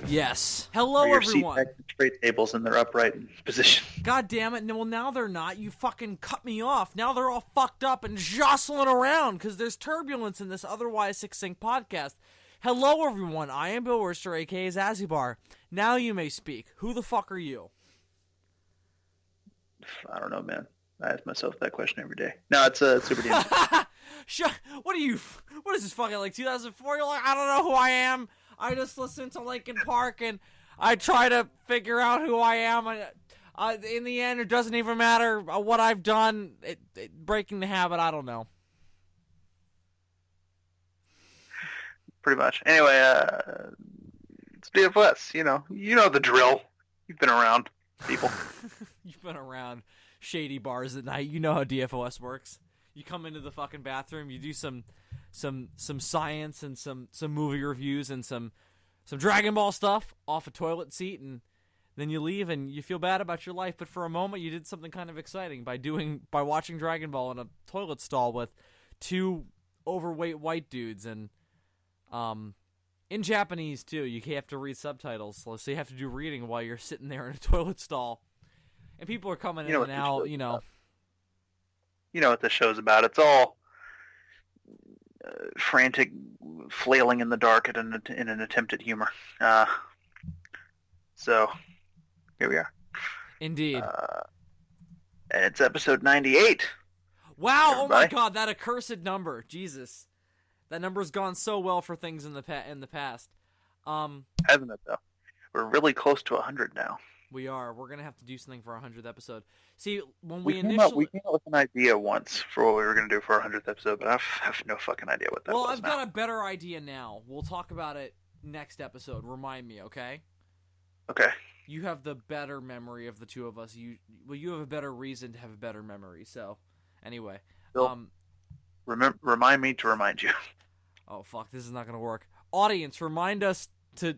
Yes. Hello, Or your everyone. seat back and tray tables in their upright position. God damn it. Well, now they're not. You fucking cut me off. Now they're all fucked up and jostling around because there's turbulence in this otherwise succinct podcast. Hello, everyone. I am Bill Worcester, a.k.a. Zazubaar. Now you may speak. Who the fuck are you? I don't know, man. I ask myself that question every day. No, it's Super Demon. What are you? What is this fucking like 2004? You're like, I don't know who I am. I just listen to Linkin Park and I try to figure out who I am. In the end, it doesn't even matter what I've done. Breaking the habit, I don't know. Pretty much. Anyway, it's DFS. You know the drill. You've been around, people. You've been around shady bars at night. You know how DFOS works. You come into the fucking bathroom, you do some science and some movie reviews and some Dragon Ball stuff off a toilet seat, and then you leave and you feel bad about your life. But for a moment, you did something kind of exciting by watching Dragon Ball in a toilet stall with two overweight white dudes, and in Japanese too. You have to read subtitles, so you have to do reading while you're sitting there in a toilet stall, and people are coming in and out. You know what this show's about. It's all frantic flailing in the dark in an attempt at humor. So, here we are. Indeed. And it's episode 98. Wow, everybody. Oh my god, that accursed number. Jesus. That number's gone so well for things in the past. Hasn't it, though? We're really close to 100 now. We are. We're going to have to do something for our 100th episode. See, when we came up with an idea once for what we were going to do for our 100th episode, but I have no fucking idea what that was. Well, I've got a better idea now. We'll talk about it next episode. Remind me, okay? Okay. You have the better memory of the two of us. You have a better reason to have a better memory. So, anyway. Bill, remind me to remind you. Oh, fuck. This is not going to work. Audience, remind us to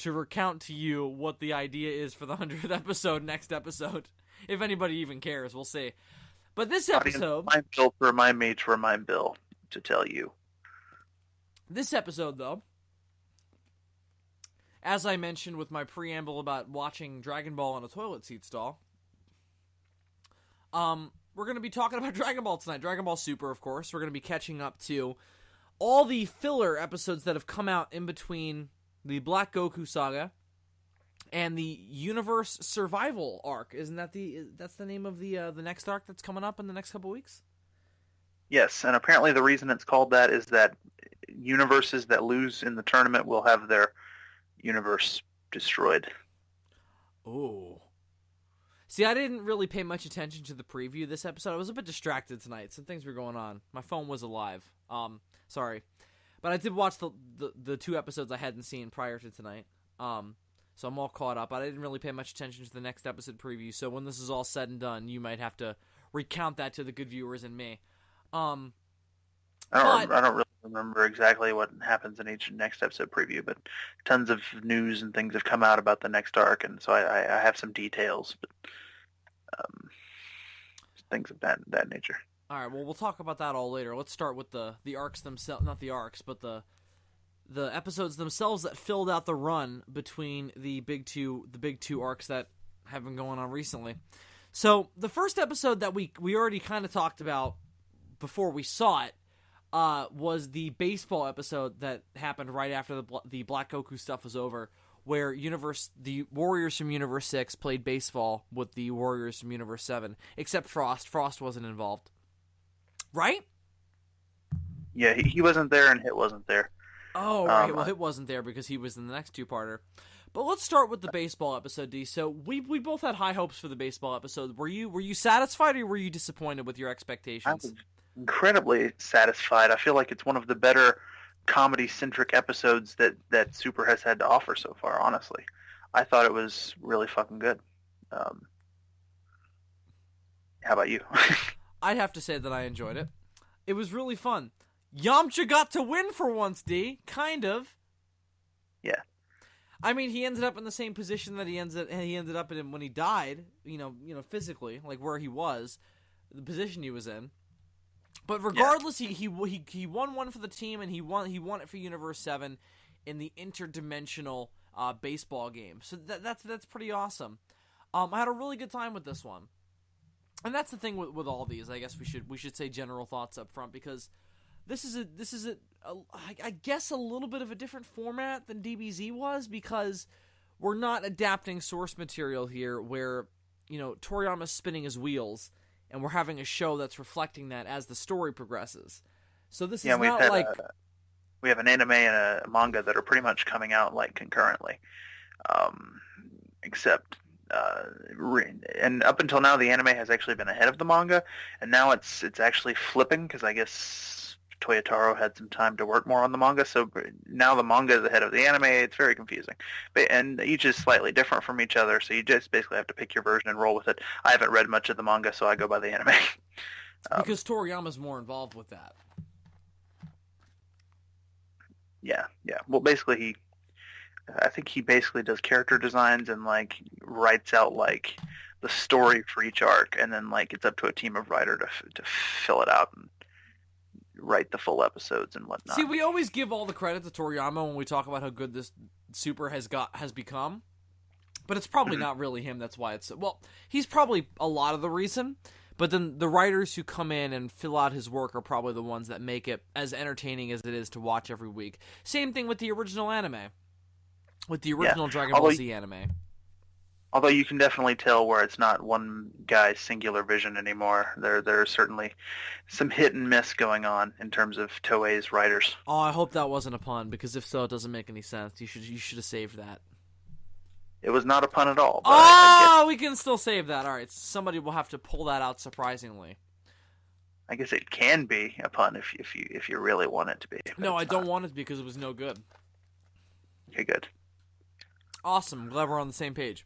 recount to you what the idea is for the 100th episode next episode. If anybody even cares, we'll see. But this episode... Remind Bill to remind me to remind Bill to tell you. This episode, though, as I mentioned with my preamble about watching Dragon Ball in a toilet seat stall, we're going to be talking about Dragon Ball tonight. Dragon Ball Super, of course. We're going to be catching up to all the filler episodes that have come out in between the Black Goku saga and the Universe Survival arc. Isn't that that's the name of the next arc that's coming up in the next couple weeks? Yes, and apparently the reason it's called that is that universes that lose in the tournament will have their universe destroyed. Oh. See, I didn't really pay much attention to the preview of this episode. I was a bit distracted tonight. Some things were going on. My phone was alive. Sorry. But I did watch the two episodes I hadn't seen prior to tonight. So I'm all caught up. I didn't really pay much attention to the next episode preview. So when this is all said and done, you might have to recount that to the good viewers and me. I don't really remember exactly what happens in each next episode preview, but tons of news and things have come out about the next arc, and so I have some details, but things of that nature. All right, well, we'll talk about that all later. Let's start with the arcs themselves, not the arcs, but the episodes themselves that filled out the run between the big two arcs that have been going on recently. So the first episode that we already kind of talked about before we saw it was the baseball episode that happened right after the Black Goku stuff was over, where the Warriors from Universe 6 played baseball with the Warriors from Universe 7, except Frost. Frost wasn't involved. Right? Yeah, he wasn't there and Hit wasn't there. Oh, right. Well, Hit wasn't there because he was in the next two-parter. But let's start with the baseball episode, D. So we both had high hopes for the baseball episode. Were you satisfied or were you disappointed with your expectations? I was incredibly satisfied. I feel like it's one of the better comedy-centric episodes that Super has had to offer so far, honestly. I thought it was really fucking good. How about you? I'd have to say that I enjoyed it. It was really fun. Yamcha got to win for once, D. Kind of. Yeah. I mean, he ended up in the same position that he ended up in when he died, you know, physically, like where he was, the position he was in. But regardless, he won one for the team, and he won it for Universe 7 in the interdimensional baseball game. So that's pretty awesome. I had a really good time with this one. And that's the thing with all these. I guess we should say general thoughts up front, because this is I guess a little bit of a different format than DBZ was, because we're not adapting source material here where, Toriyama's spinning his wheels and we're having a show that's reflecting that as the story progresses. So this is not like we have an anime and a manga that are pretty much coming out like concurrently, except and up until now the anime has actually been ahead of the manga, and now it's actually flipping, because I guess Toyotaro had some time to work more on the manga, so now the manga is ahead of the anime. It's very confusing, and each is slightly different from each other, so you just basically have to pick your version and roll with it. I haven't read much of the manga, so I go by the anime. Because Toriyama's more involved with that. Yeah. Well, basically I think he basically does character designs and like writes out like the story for each arc, and then like it's up to a team of writers to fill it out and write the full episodes and whatnot. See, we always give all the credit to Toriyama when we talk about how good this Super has become, but it's probably not really him. That's why he's probably a lot of the reason. But then the writers who come in and fill out his work are probably the ones that make it as entertaining as it is to watch every week. Same thing with the original anime. With the original Dragon Ball Z anime. Although you can definitely tell where it's not one guy's singular vision anymore. There's certainly some hit and miss going on in terms of Toei's writers. Oh, I hope that wasn't a pun, because if so, it doesn't make any sense. You should have saved that. It was not a pun at all. But I guess we can still save that. All right, somebody will have to pull that out surprisingly. I guess it can be a pun if you really want it to be. No, I don't want it to, because it was no good. Okay, good. Awesome. I'm glad we're on the same page.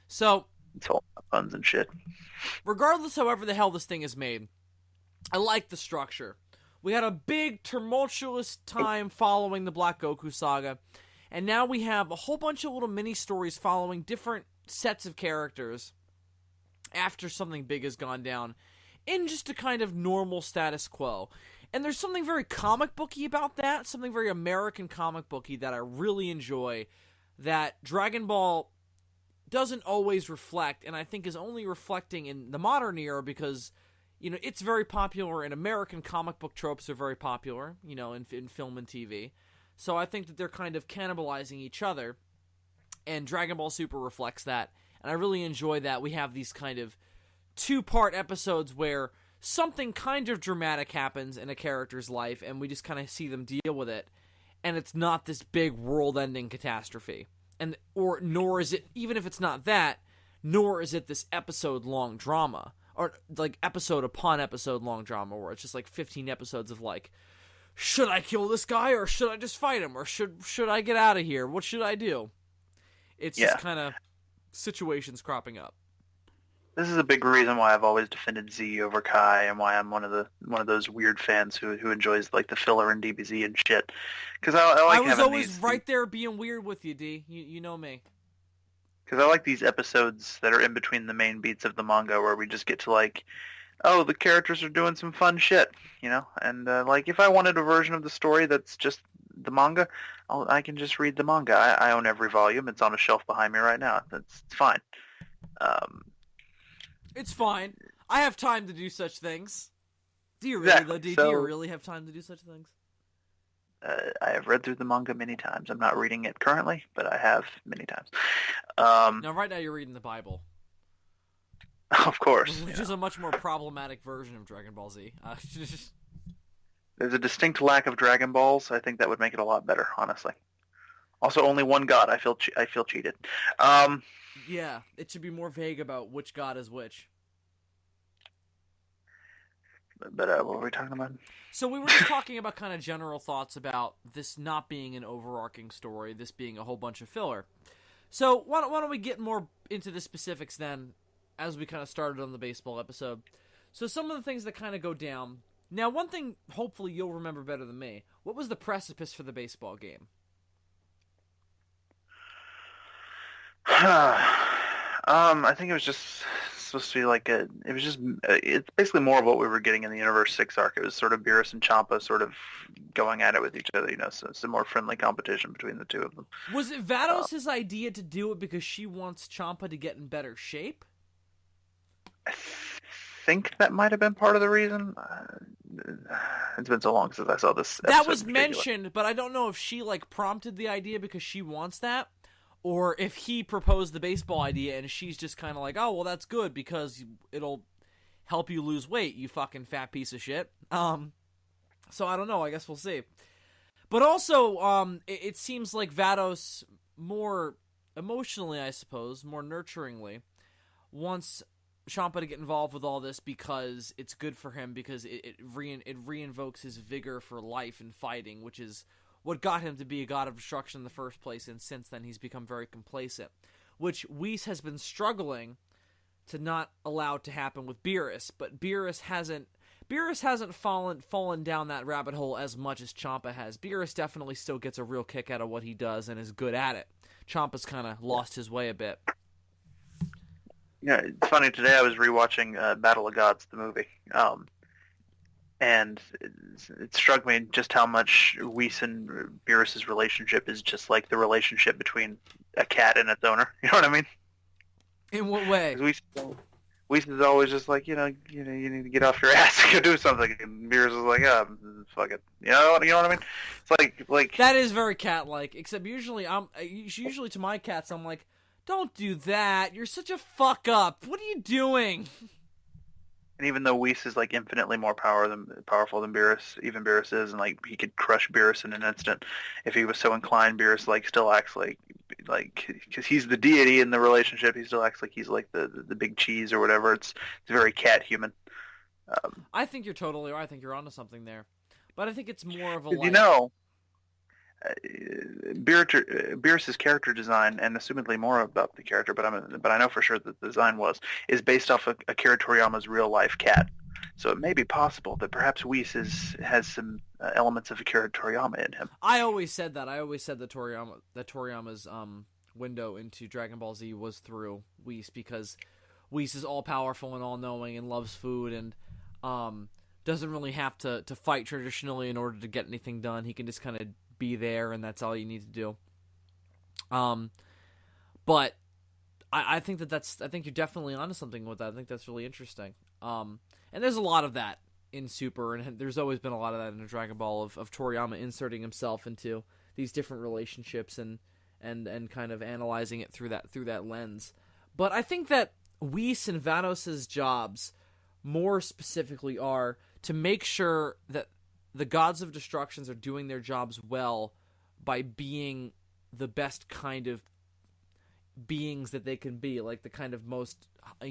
So, it's all puns and shit. Regardless, however the hell this thing is made, I like the structure. We had a big, tumultuous time following the Black Goku saga, and now we have a whole bunch of little mini-stories following different sets of characters after something big has gone down, in just a kind of normal status quo. And there's something very comic booky about that, something very American comic booky that I really enjoy, that Dragon Ball doesn't always reflect, and I think is only reflecting in the modern era, because it's very popular, and American comic book tropes are very popular, in film and TV. So I think that they're kind of cannibalizing each other, and Dragon Ball Super reflects that, and I really enjoy that. We have these kind of two-part episodes where something kind of dramatic happens in a character's life, and we just kind of see them deal with it, and it's not this big world-ending catastrophe. Nor is it, even if it's not that, nor is it this episode-long drama, or like episode upon episode long drama, where it's just like 15 episodes of like, should I kill this guy, or should I just fight him, or should I get out of here? What should I do? It's just kind of situations cropping up. This is a big reason why I've always defended Z over Kai, and why I'm one of those weird fans who enjoys like the filler in DBZ and shit. Because I was always right there being weird with you, D. You know me. Because I like these episodes that are in between the main beats of the manga, where we just get to like, oh, the characters are doing some fun shit, And like, if I wanted a version of the story that's just the manga, I can just read the manga. I own every volume. It's on a shelf behind me right now. It's fine. It's fine. I have time to do such things. Do you really, though? Do you really have time to do such things? I have read through the manga many times. I'm not reading it currently, but I have many times. Now, right now, you're reading the Bible. Of course. Which is a much more problematic version of Dragon Ball Z. There's a distinct lack of Dragon Balls. I think that would make it a lot better, honestly. Also, only one god. I feel cheated. Yeah, it should be more vague about which god is which. But what were we talking about? So we were just talking about kind of general thoughts about this not being an overarching story, this being a whole bunch of filler. So why don't we get more into the specifics then, as we kind of started on the baseball episode. So some of the things that kind of go down. Now, one thing hopefully you'll remember better than me. What was the precipice for the baseball game? I think it was just supposed to be like it's basically more of what we were getting in the Universe 6 arc. It was sort of Beerus and Champa sort of going at it with each other, so some more friendly competition between the two of them. Was it Vados' idea to do it because she wants Champa to get in better shape? I think that might have been part of the reason. It's been so long since I saw this episode. That was mentioned, but I don't know if she prompted the idea because she wants that, or if he proposed the baseball idea and she's just kind of like, oh, well, that's good because it'll help you lose weight, you fucking fat piece of shit. So I don't know. I guess we'll see. But also, it seems like Vados, more emotionally, I suppose, more nurturingly, wants Champa to get involved with all this because it's good for him, because it reinvokes his vigor for life and fighting, which is what got him to be a god of destruction in the first place, and since then he's become very complacent, which Whis has been struggling to not allow to happen with Beerus, but Beerus hasn't fallen down that rabbit hole as much as Champa has. Beerus definitely still gets a real kick out of what he does and is good at it. Champa's kind of lost his way a bit. Yeah, it's funny. Today I was rewatching Battle of Gods, the movie, and it struck me just how much Whis and Beerus' relationship is just like the relationship between a cat and its owner. You know what I mean? In what way? Whis is always just like, you need to get off your ass and go do something, and Beerus is like, fuck it. You know what I mean? It's like that is very cat-like. Except usually to my cats I'm like, don't do that. You're such a fuck up. What are you doing? And even though Whis is infinitely more powerful than Beerus, even Beerus is, and he could crush Beerus in an instant if he was so inclined. Beerus still acts like because he's the deity in the relationship. He still acts like he's the big cheese or whatever. It's very cat human. I think you're totally right. I think you're onto something there, but I think it's more of a Beerus's character design, and assumedly more about the character, but I know for sure that the design is based off of Akira Toriyama's real life cat. So it may be possible that perhaps Whis has some elements of Akira Toriyama in him. I always said that. I always said that Toriyama's window into Dragon Ball Z was through Whis, because Whis is all powerful and all knowing and loves food and doesn't really have to fight traditionally in order to get anything done. He can just kind of be there, and that's all you need to do. But I think I think you're definitely onto something with that. I think that's really interesting. And there's a lot of that in Super, and there's always been a lot of that in Dragon Ball of Toriyama inserting himself into these different relationships and kind of analyzing it through that lens. But I think that Whis and Vados' jobs more specifically are to make sure that the gods of destructions are doing their jobs well by being the best kind of beings that they can be, like the kind of most, I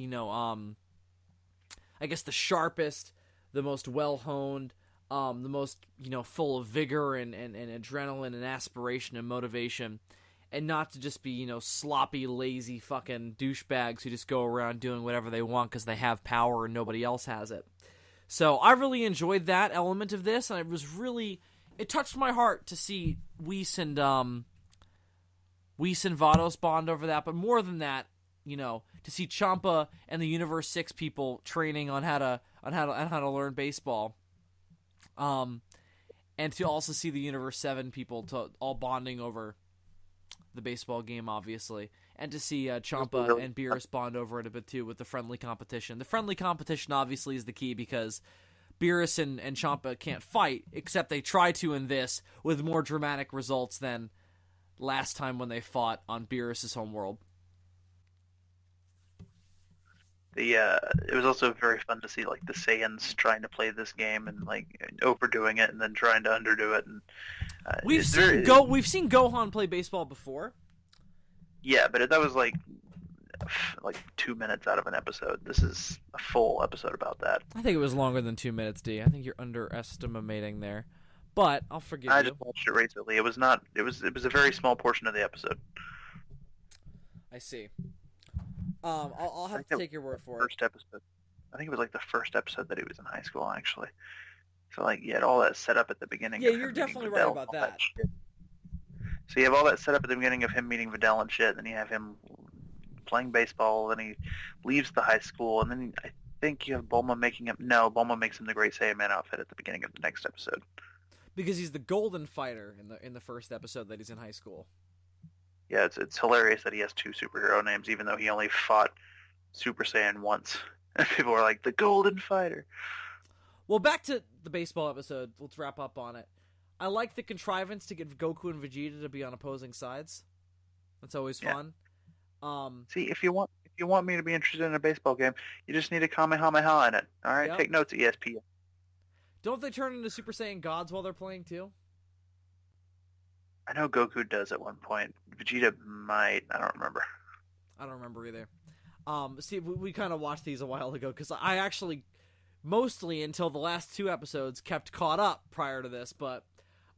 guess the sharpest, the most well-honed, the most, full of vigor and adrenaline and aspiration and motivation, and not to just be, sloppy, lazy fucking douchebags who just go around doing whatever they want because they have power and nobody else has it. So I really enjoyed that element of this, and it touched my heart to see Whis and Vados bond over that. But more than that, to see Champa and the Universe 6 people training on how to learn baseball, and to also see the Universe 7 people all bonding over the baseball game, obviously. And to see Champa and Beerus bond over it a bit too with the friendly competition. The friendly competition obviously is the key, because Beerus and Champa can't fight, except they try to in this, with more dramatic results than last time when they fought on Beerus' homeworld. It was also very fun to see the Saiyans trying to play this game and overdoing it and then trying to underdo it. And we've seen Gohan play baseball before. Yeah, but that was like 2 minutes out of an episode. This is a full episode about that. I think it was longer than 2 minutes, D. I think you're underestimating there, but I'll forgive you. I just watched it recently. It was not. It was a very small portion of the episode. I see. I'll have to take your word for it. First episode. I think it was the first episode that he was in high school, actually. So you had all that set up at the beginning. Yeah, you're definitely right about that. So you have all that set up at the beginning of him meeting Videl and shit, and then you have him playing baseball, then he leaves the high school, and then I think you have Bulma making him. No, Bulma makes him the Great Saiyaman outfit at the beginning of the next episode. Because he's the golden fighter in the first episode that he's in high school. Yeah, it's hilarious that he has two superhero names, even though he only fought Super Saiyan once. And people are like, the Golden Fighter. Well, back to the baseball episode. Let's wrap up on it. I like the contrivance to get Goku and Vegeta to be on opposing sides. That's always fun. See, if you want me to be interested in a baseball game, you just need a Kamehameha in it. All right, take notes, ESPN. Don't they turn into Super Saiyan gods while they're playing too? I know Goku does at one point. Vegeta might. I don't remember. I don't remember either. See, we kind of watched these a while ago because I actually, mostly until the last two episodes, kept caught up prior to this, but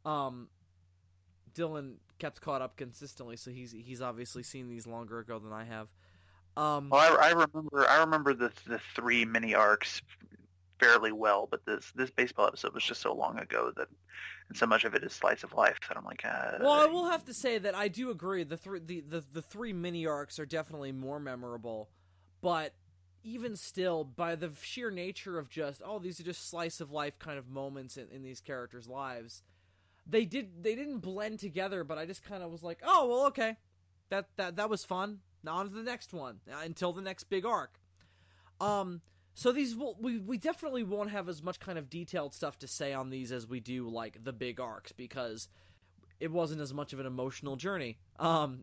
Dylan kept caught up consistently, so he's obviously seen these longer ago than I have. Well, I remember the three mini arcs fairly well, but this baseball episode was just so long ago that, and so much of it is slice of life that I'm like. Well, I will have to say that I do agree. The three mini arcs are definitely more memorable, but even still, by the sheer nature of just these are just slice of life kind of moments in these characters' lives, they didn't blend together. But I just kind of was like, oh well, okay, that was fun. Now on to the next one until the next big arc. So these we definitely won't have as much kind of detailed stuff to say on these as we do like the big arcs because it wasn't as much of an emotional journey.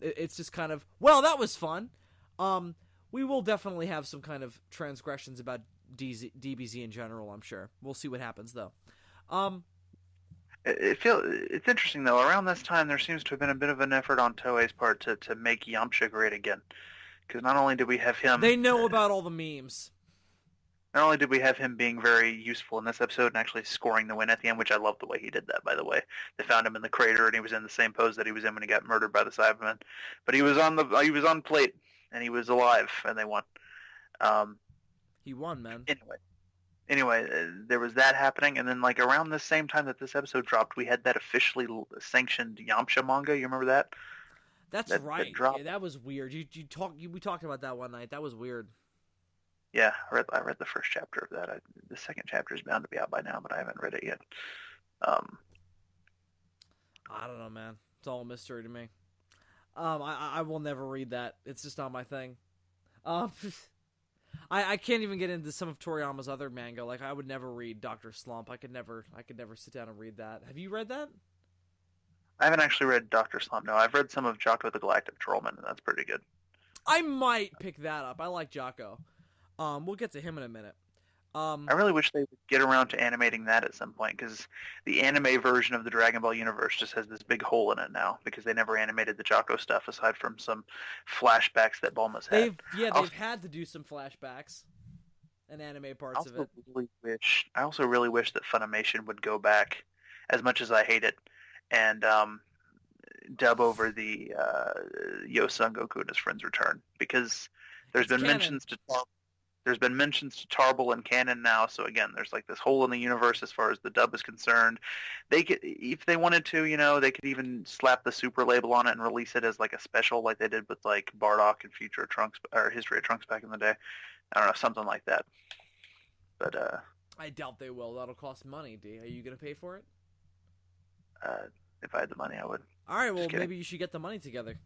It's just kind of, well, that was fun. We will definitely have some kind of transgressions about DBZ in general, I'm sure. We'll see what happens though. It's interesting though. Around this time, there seems to have been a bit of an effort on Toei's part to make Yamcha great again. Because not only did we have him, they know about all the memes. Not only did we have him being very useful in this episode and actually scoring the win at the end, which I love the way he did that, by the way. They found him in the crater and he was in the same pose that he was in when he got murdered by the Cybermen. But he was on plate and he was alive and they won. He won, man. Anyway, there was that happening, and then like around the same time that this episode dropped, we had that officially sanctioned Yamcha manga. You remember that? That's right. Yeah, that was weird. We talked about that one night. That was weird. Yeah, I read the first chapter of that. The second chapter is bound to be out by now, but I haven't read it yet. I don't know, man. It's all a mystery to me. I will never read that. It's just not my thing. I can't even get into some of Toriyama's other manga. Like I would never read Dr. Slump. I could never sit down and read that. Have you read that? I haven't actually read Dr. Slump. No, I've read some of Jocko the Galactic Trollman, and that's pretty good. I might pick that up. I like Jocko. We'll get to him in a minute. I really wish they would get around to animating that at some point, because the anime version of the Dragon Ball universe just has this big hole in it now, because they never animated the Jocko stuff aside from some flashbacks that Bulma's had. They've had to do some flashbacks and anime parts of it. I also really wish that Funimation would go back, as much as I hate it, and dub over the Yo-Son Goku and his friends return, because there's been mentions to Tarble in canon now, so again, there's like this hole in the universe as far as the dub is concerned. They could, if they wanted to, they could even slap the Super label on it and release it as like a special, like they did with like Bardock and Future of Trunks or History of Trunks back in the day. I don't know, something like that. But I doubt they will. That'll cost money. D, are you gonna pay for it? If I had the money, I would. All right, well, maybe you should get the money together.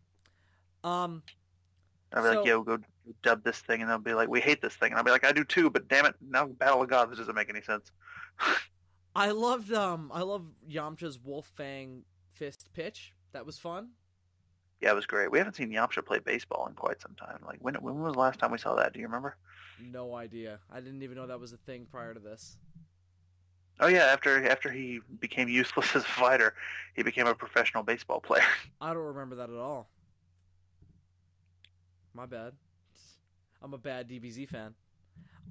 I'll be like, yo, go dub this thing, and they'll be like, we hate this thing, and I'll be like, I do too, but damn it, now Battle of Gods doesn't make any sense. I love Yamcha's Wolf Fang fist pitch. That was fun. Yeah, it was great. We haven't seen Yamcha play baseball in quite some time. Like, when was the last time we saw that? Do you remember? No idea. I didn't even know that was a thing prior to this. Oh yeah, after he became useless as a fighter, he became a professional baseball player. I don't remember that at all. My bad. I'm a bad DBZ fan.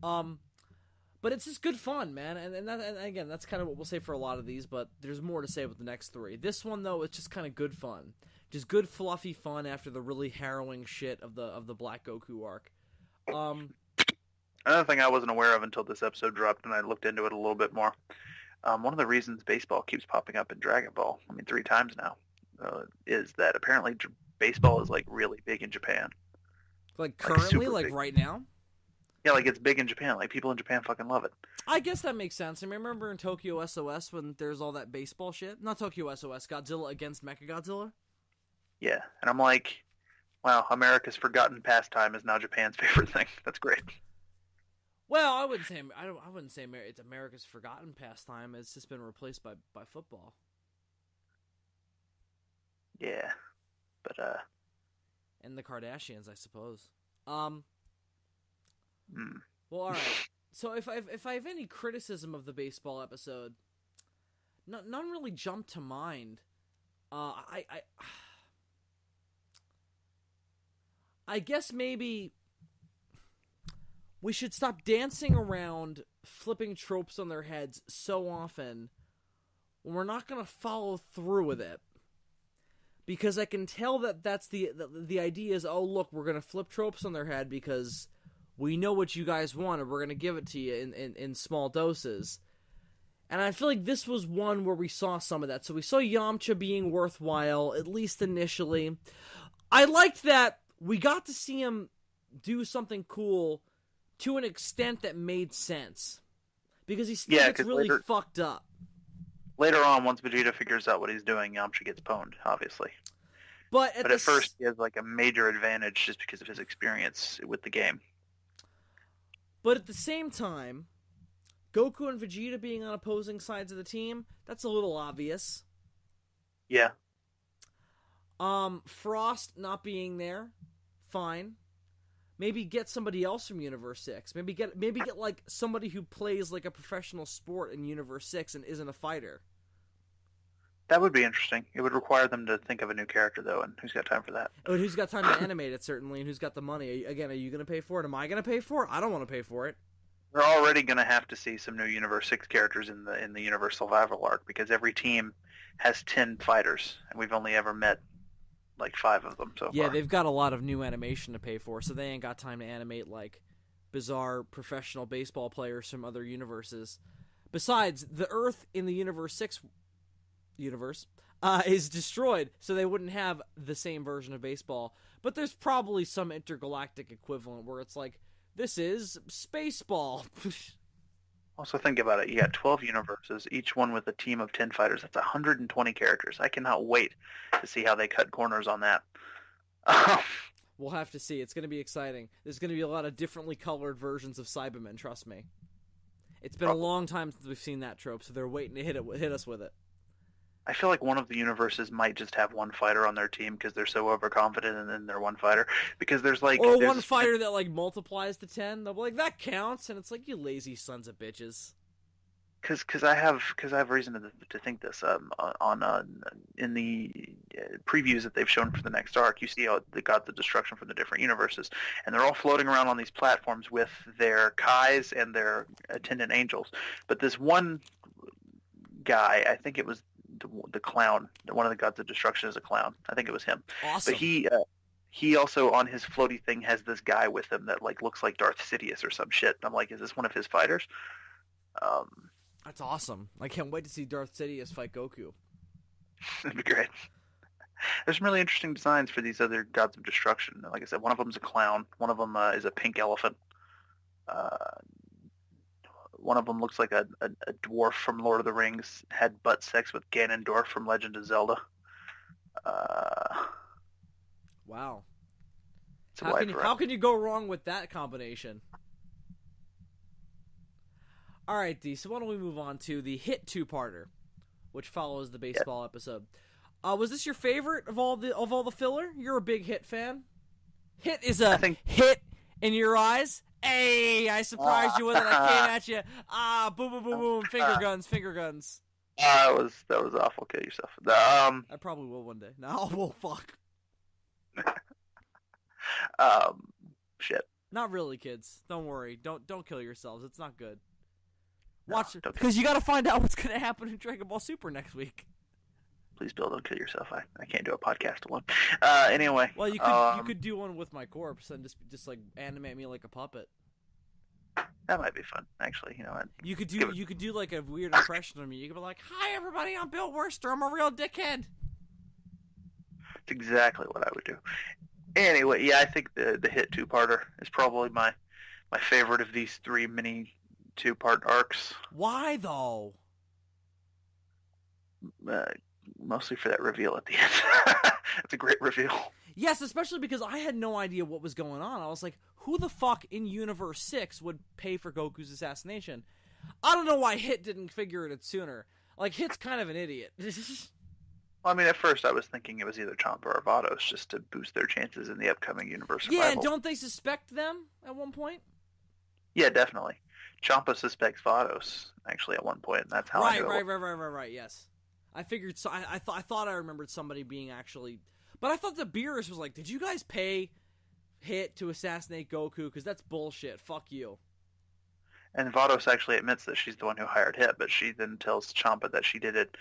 But it's just good fun, man. And again, that's kind of what we'll say for a lot of these, but there's more to say with the next three. This one, though, it's just kind of good fun. Just good, fluffy fun after the really harrowing shit of the Black Goku arc. Another thing I wasn't aware of until this episode dropped, and I looked into it a little bit more. One of the reasons baseball keeps popping up in Dragon Ball, 3 times now, is that apparently baseball is like really big in Japan. Like Like, currently, super like big. right now? Yeah, like it's big in Japan. Like people in Japan fucking love it. I guess that makes sense. I remember in Tokyo SOS when there's all that baseball shit. Not Tokyo SOS, Godzilla against Mechagodzilla. Yeah, and I'm like, wow, America's forgotten pastime is now Japan's favorite thing. That's great. Well, I wouldn't say it's America's forgotten pastime. It's just been replaced by football Yeah, but and the Kardashians, I suppose. mm, Well, all right. So if I have any criticism of the baseball episode, none really jumped to mind. I guess maybe we should stop dancing around flipping tropes on their heads so often when we're not going to follow through with it. Because I can tell that that's the idea is, oh, look, we're going to flip tropes on their head because we know what you guys want and we're going to give it to you in small doses. And I feel like this was one where we saw some of that. So we saw Yamcha being worthwhile, at least initially. I liked that we got to see him do something cool to an extent that made sense. Because he still gets really fucked up. Later on, once Vegeta figures out what he's doing, Yamcha gets pwned, obviously. But at first, he has like a major advantage just because of his experience with the game. But at the same time, Goku and Vegeta being on opposing sides of the team, that's a little obvious. Yeah. Frost not being there, fine. Maybe get somebody else from Universe 6. Maybe get like somebody who plays like a professional sport in Universe 6 and isn't a fighter. That would be interesting. It would require them to think of a new character, though, and who's got time for that? Oh, and who's got time to animate it, certainly, and who's got the money? Are you going to pay for it? Am I going to pay for it? I don't want to pay for it. We're already going to have to see some new Universe 6 characters in the Universe Survival arc, because every team has 10 fighters, and we've only ever met like 5 of them so far. Yeah, they've got a lot of new animation to pay for, so they ain't got time to animate like bizarre professional baseball players from other universes. Besides, the Earth in the Universe 6 universe is destroyed, so they wouldn't have the same version of baseball. But there's probably some intergalactic equivalent where it's like, this is Spaceball. Also, think about it. You got 12 universes, each one with a team of 10 fighters. That's 120 characters. I cannot wait to see how they cut corners on that. We'll have to see. It's going to be exciting. There's going to be a lot of differently colored versions of Cybermen, trust me. It's been a long time since we've seen that trope, so they're waiting to hit us with it. I feel like one of the universes might just have one fighter on their team because they're so overconfident in their one fighter. Because there's like... Or one fighter that like multiplies to 10. They'll be like, that counts. And it's like, you lazy sons of bitches. Because I have reason to think this. In the previews that they've shown for the next arc, you see how they got the destruction from the different universes. And they're all floating around on these platforms with their Kais and their attendant angels. But this one guy, I think it was the clown, one of the gods of destruction is a clown. I think it was him. Awesome. But he also on his floaty thing has this guy with him that like looks like Darth Sidious or some shit. And I'm like, is this one of his fighters? That's awesome. I can't wait to see Darth Sidious fight Goku. That'd be great. There's some really interesting designs for these other gods of destruction. Like I said, one of them's a clown. One of them is a pink elephant. One of them looks like a dwarf from Lord of the Rings, had butt sex with Ganondorf from Legend of Zelda. Wow. How can you go wrong with that combination? All right, D, so why don't we move on to the hit two-parter, which follows the baseball episode. Was this your favorite of all the filler? You're a big Hit fan. Hit is hit in your eyes. Hey, I surprised you with it. I came at you. Boom, boom, boom, boom. Finger guns. That was awful. Kill yourself. I probably will one day. No, well, fuck. Shit. Not really, kids. Don't worry. Don't kill yourselves. It's not good. Watch it, because you got to find out what's going to happen in Dragon Ball Super next week. Please, Bill, don't kill yourself. I can't do a podcast alone. Anyway. Well, you could do one with my corpse and just like animate me like a puppet. That might be fun, actually. You know what? You could do like a weird impression of me. You could be like, "Hi, everybody. I'm Bill Worcester. I'm a real dickhead." It's exactly what I would do. Anyway, yeah, I think the Hit two-parter is probably my favorite of these three mini two-part arcs. Why though? Uh, Mostly for that reveal at the end. It's a great reveal. Yes, especially because I had no idea what was going on. I was like, who the fuck in Universe 6 would pay for Goku's assassination? I don't know why Hit didn't figure it out sooner. Like, Hit's kind of an idiot. Well, I mean, at first I was thinking it was either Champa or Vados just to boost their chances in the upcoming universe Yeah, survival. don't they suspect them at one point? Yeah, definitely. Champa suspects Vados, actually, at one point, and that's how I knew Right, yes. I figured, so I thought I remembered somebody being actually... But I thought the Beerus was like, did you guys pay Hit to assassinate Goku? Because that's bullshit. Fuck you. And Vados actually admits that she's the one who hired Hit, but she then tells Champa that she did it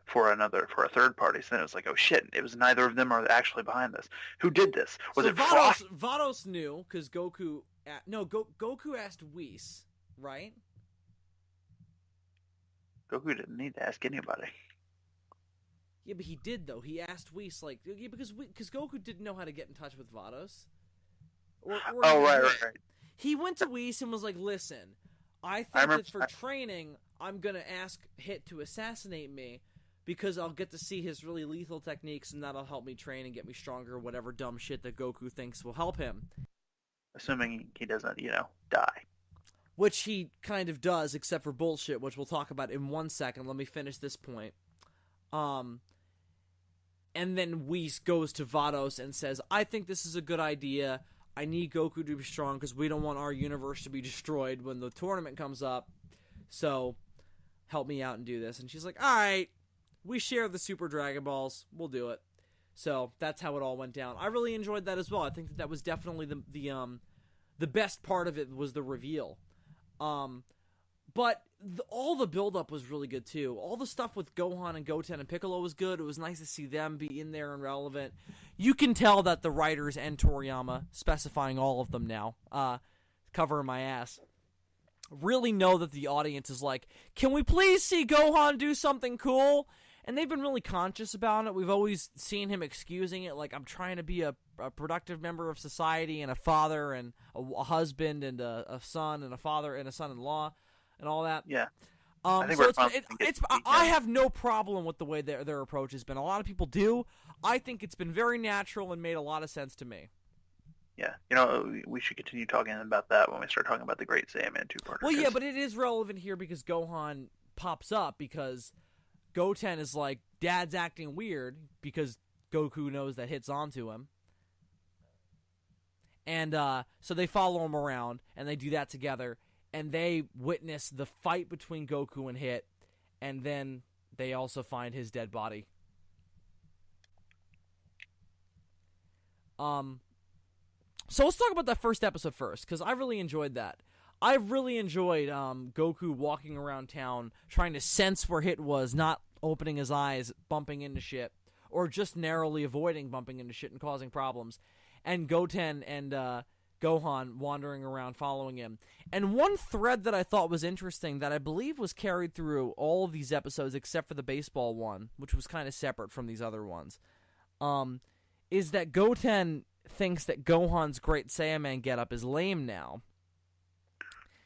for a third party. So then it was like, oh shit, it was neither of them are actually behind this. Who did this? Was it Frost? Vados knew, because Goku... Goku asked Whis, right? Goku didn't need to ask anybody. Yeah, but he did, though. He asked Whis, like... Yeah, because Goku didn't know how to get in touch with Vados. Right. He went to Whis and was like, listen, I think that for training, I'm going to ask Hit to assassinate me because I'll get to see his really lethal techniques and that'll help me train and get me stronger, whatever dumb shit that Goku thinks will help him. Assuming he doesn't, die. Which he kind of does, except for bullshit, which we'll talk about in 1 second. Let me finish this point. And then Whis goes to Vados and says, I think this is a good idea. I need Goku to be strong because we don't want our universe to be destroyed when the tournament comes up. So, help me out and do this. And she's like, alright, we share the Super Dragon Balls. We'll do it. So, that's how it all went down. I really enjoyed that as well. I think that was definitely the best part of it was the reveal. But all the build-up was really good, too. All the stuff with Gohan and Goten and Piccolo was good. It was nice to see them be in there and relevant. You can tell that the writers and Toriyama, specifying all of them now, covering my ass, really know that the audience is like, can we please see Gohan do something cool? And they've been really conscious about it. We've always seen him excusing it, like, I'm trying to be a productive member of society and a father and a husband and a son and a father and a son-in-law. And all that. Yeah. I have no problem with the way their approach has been. A lot of people do. I think it's been very natural and made a lot of sense to me. Yeah. We should continue talking about that when we start talking about the Great Saiyaman two-parter. Well, yeah, but it is relevant here because Gohan pops up because Goten is like, Dad's acting weird because Goku knows that Hit's onto him. And so they follow him around and they do that together. And they witness the fight between Goku and Hit, and then they also find his dead body. So let's talk about that first episode first, because I really enjoyed that. I really enjoyed Goku walking around town, trying to sense where Hit was, not opening his eyes, bumping into shit, or just narrowly avoiding bumping into shit and causing problems. And Goten and Gohan wandering around following him. And one thread that I thought was interesting that I believe was carried through all of these episodes except for the baseball one, which was kind of separate from these other ones, is that Goten thinks that Gohan's Great Saiyaman getup is lame now.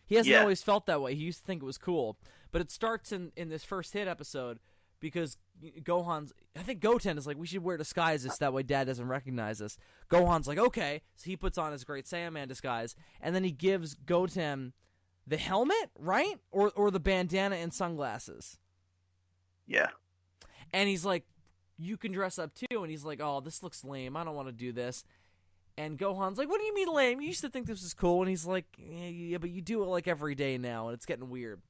He hasn't always felt that way. He used to think it was cool. But it starts in this first Hit episode because I think Goten is like, we should wear disguises so that way Dad doesn't recognize us. Gohan's like, okay. So he puts on his Great Saiyaman disguise, and then he gives Goten the helmet, right? Or the bandana and sunglasses. Yeah. And he's like, you can dress up too. And he's like, oh, this looks lame. I don't want to do this. And Gohan's like, what do you mean lame? You used to think this was cool. And he's like, yeah, but you do it like every day now, and it's getting weird.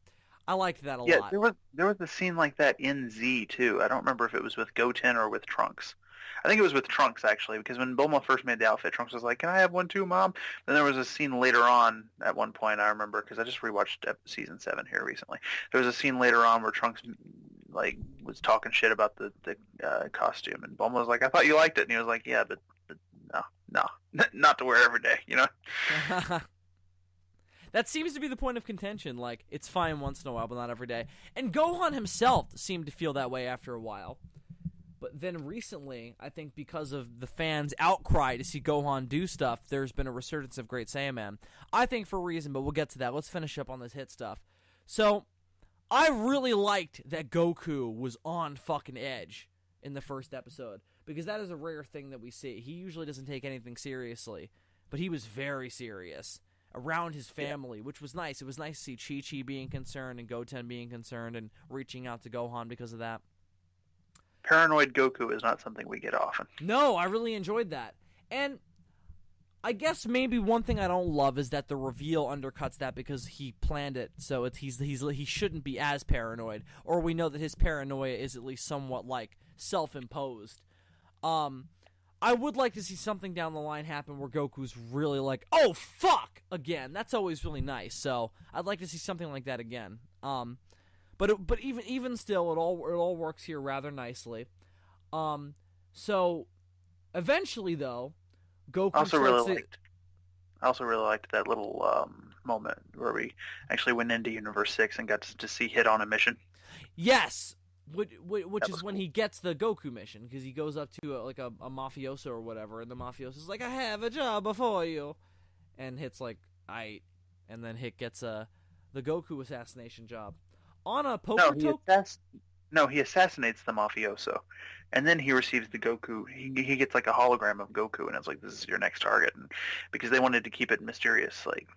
I liked that a lot. Yeah, there was a scene like that in Z, too. I don't remember if it was with Goten or with Trunks. I think it was with Trunks, actually, because when Bulma first made the outfit, Trunks was like, can I have one too, Mom? Then there was a scene later on at one point, I remember, because I just rewatched Season 7 here recently. There was a scene later on where Trunks was talking shit about the costume, and Bulma was like, I thought you liked it. And he was like, yeah, but no, not to wear every day, you know? That seems to be the point of contention. Like, it's fine once in a while, but not every day. And Gohan himself seemed to feel that way after a while. But then recently, I think because of the fans' outcry to see Gohan do stuff, there's been a resurgence of Great Saiyaman. I think for a reason, but we'll get to that. Let's finish up on this hit stuff. So, I really liked that Goku was on fucking edge in the first episode, because that is a rare thing that we see. He usually doesn't take anything seriously, but he was very serious around his family, which was nice. It was nice to see Chi-Chi being concerned and Goten being concerned and reaching out to Gohan because of that. Paranoid Goku is not something we get often. No, I really enjoyed that. And I guess maybe one thing I don't love is that the reveal undercuts that because he planned it, so he shouldn't be as paranoid, or we know that his paranoia is at least somewhat like self-imposed. I would like to see something down the line happen where Goku's really like, oh fuck, again. That's always really nice. So I'd like to see something like that again. But even still, it all works here rather nicely. So eventually though, Goku I also really liked that little moment where we actually went into Universe 6 and got to see Hit on a mission. Yes, which is when cool. he gets the Goku mission, because he goes up to a mafioso or whatever, and the mafioso's like, I have a job before you, and Hit's like, aight, and then Hit gets the Goku assassination job on a poker he assassinates the mafioso, and then he receives the Goku. He gets like a hologram of Goku, and it's like, this is your next target, and because they wanted to keep it mysterious, like.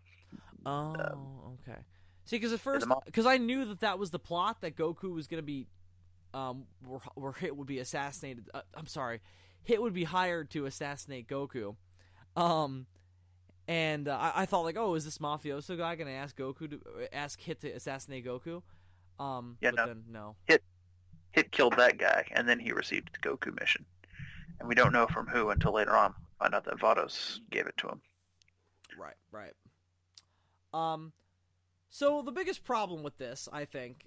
Okay. See, because at first, because I knew that was the plot, that Goku was gonna be, where Hit would be assassinated. Hit would be hired to assassinate Goku, and I thought like, oh, is this mafioso guy gonna ask Hit to assassinate Goku? Then no. Hit killed that guy, and then he received the Goku mission. And we don't know from who until later on. Find out that Vados gave it to him. Right. So the biggest problem with this, I think,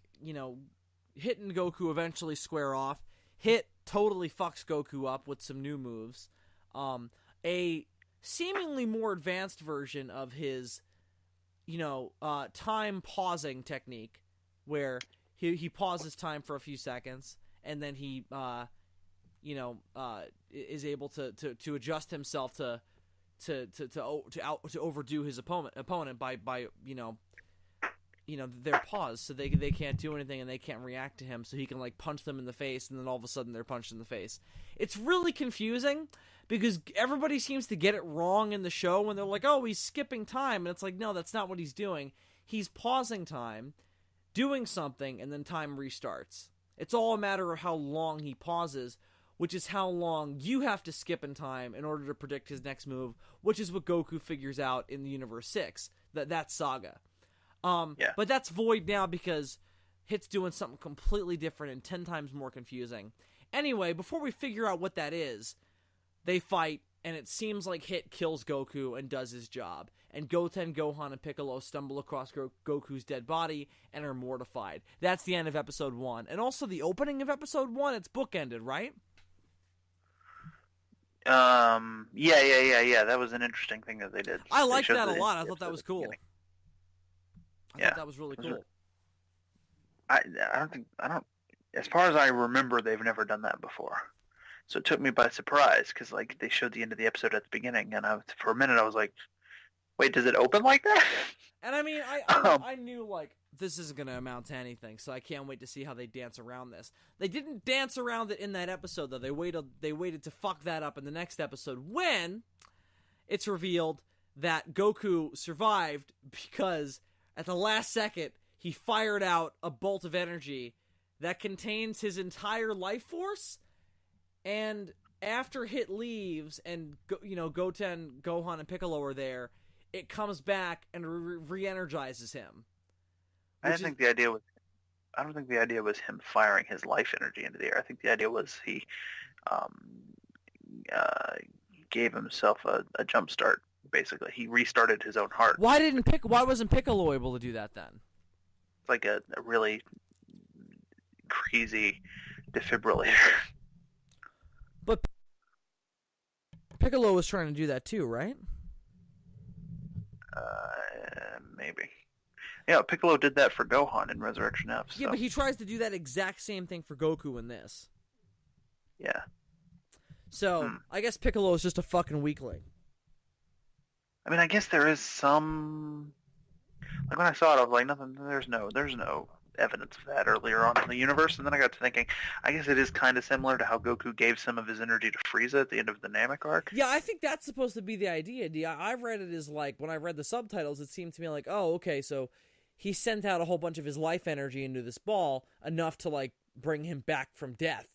Hit and Goku eventually square off. Hit totally fucks Goku up with some new moves. A seemingly more advanced version of his, time pausing technique, where he pauses time for a few seconds, and then he, is able to adjust himself to overdo his opponent by their pause, so they can't do anything and they can't react to him, so he can like punch them in the face, and then all of a sudden they're punched in the face. It's really confusing because everybody seems to get it wrong in the show when they're like, oh, he's skipping time, and it's like, no, that's not what he's doing. He's pausing time, doing something, and then time restarts. It's all a matter of how long he pauses, which is how long you have to skip in time in order to predict his next move, which is what Goku figures out in the Universe 6, that saga. But that's void now because Hit's doing something completely different and 10 times more confusing. Anyway, before we figure out what that is, they fight, and it seems like Hit kills Goku and does his job. And Goten, Gohan, and Piccolo stumble across Goku's dead body and are mortified. That's the end of Episode 1. And also the opening of Episode 1, it's bookended, right? Yeah. That was an interesting thing that they did. I liked that a lot. I thought that was cool. I thought that was really cool. I don't. As far as I remember, they've never done that before. So it took me by surprise because like they showed the end of the episode at the beginning, and for a minute I was like, "Wait, does it open like that?" And I mean, I knew like this isn't going to amount to anything, so I can't wait to see how they dance around this. They didn't dance around it in that episode though. They waited to fuck that up in the next episode when it's revealed that Goku survived because at the last second he fired out a bolt of energy that contains his entire life force. And after Hit leaves and, Goten, Gohan, and Piccolo are there, it comes back and re-energizes him. I don't think the idea was him firing his life energy into the air. I think the idea was he gave himself a jump start, basically. He restarted his own heart. Why wasn't Piccolo able to do that then? It's like a really crazy defibrillator. But Piccolo was trying to do that too, right? Maybe. Yeah, Piccolo did that for Gohan in Resurrection F. So. Yeah, but he tries to do that exact same thing for Goku in this. Yeah. So I guess Piccolo is just a fucking weakling. I mean, I guess there is some. Like when I saw it, I was like, nothing. There's no evidence of that earlier on in the universe. And then I got to thinking, I guess it is kind of similar to how Goku gave some of his energy to Frieza at the end of the Namek arc. Yeah, I think that's supposed to be the idea. I read it as like, when I read the subtitles, it seemed to me like, oh, okay, so he sent out a whole bunch of his life energy into this ball, enough to like bring him back from death.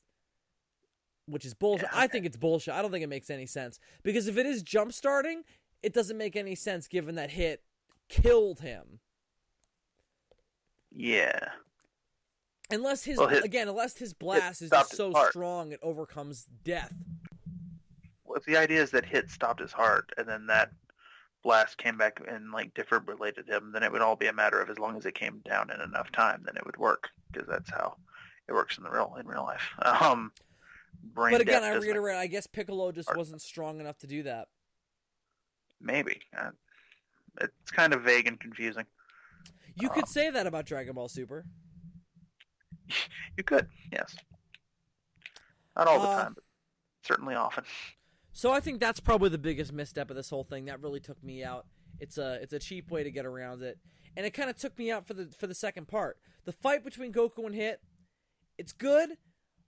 Which is bullshit. Yeah, okay. I think it's bullshit. I don't think it makes any sense. Because if it is jump starting, it doesn't make any sense given that hit killed him. Yeah. Unless his blast is just so strong it overcomes death. Well, if the idea is that hit stopped his heart, and then that blast came back and like defibrillated him, then it would all be a matter of as long as it came down in enough time, then it would work, because that's how it works in real life. But again, I reiterate, I guess Piccolo just wasn't strong enough to do that. Maybe. It's kind of vague and confusing. You could say that about Dragon Ball Super. You could, yes. Not all the time, but certainly often. So I think that's probably the biggest misstep of this whole thing. That really took me out. It's a cheap way to get around it, and it kind of took me out for the second part. The fight between Goku and Hit, it's good,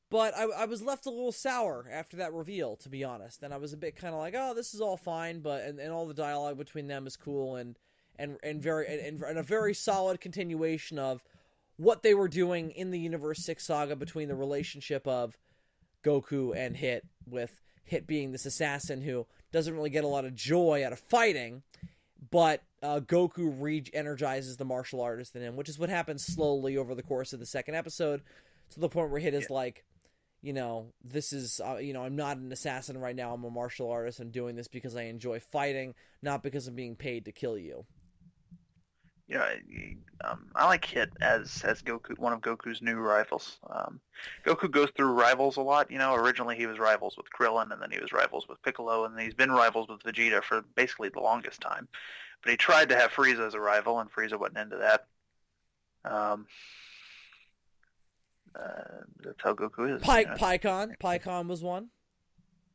but I was left a little sour after that reveal, to be honest. And I was a bit kind of like, oh, this is all fine, but and all the dialogue between them is cool and a very solid continuation of what they were doing in the Universe 6 saga between the relationship of Goku and Hit, with Hit being this assassin who doesn't really get a lot of joy out of fighting, but Goku re-energizes the martial artist in him, which is what happens slowly over the course of the second episode, to the point where Hit is like, this is, I'm not an assassin right now, I'm a martial artist, I'm doing this because I enjoy fighting, not because I'm being paid to kill you. I like Hit as Goku, one of Goku's new rivals. Goku goes through rivals a lot. Originally he was rivals with Krillin, and then he was rivals with Piccolo, and then he's been rivals with Vegeta for basically the longest time. But he tried to have Frieza as a rival, and Frieza wasn't into that. That's how Goku is. Pikkon was one.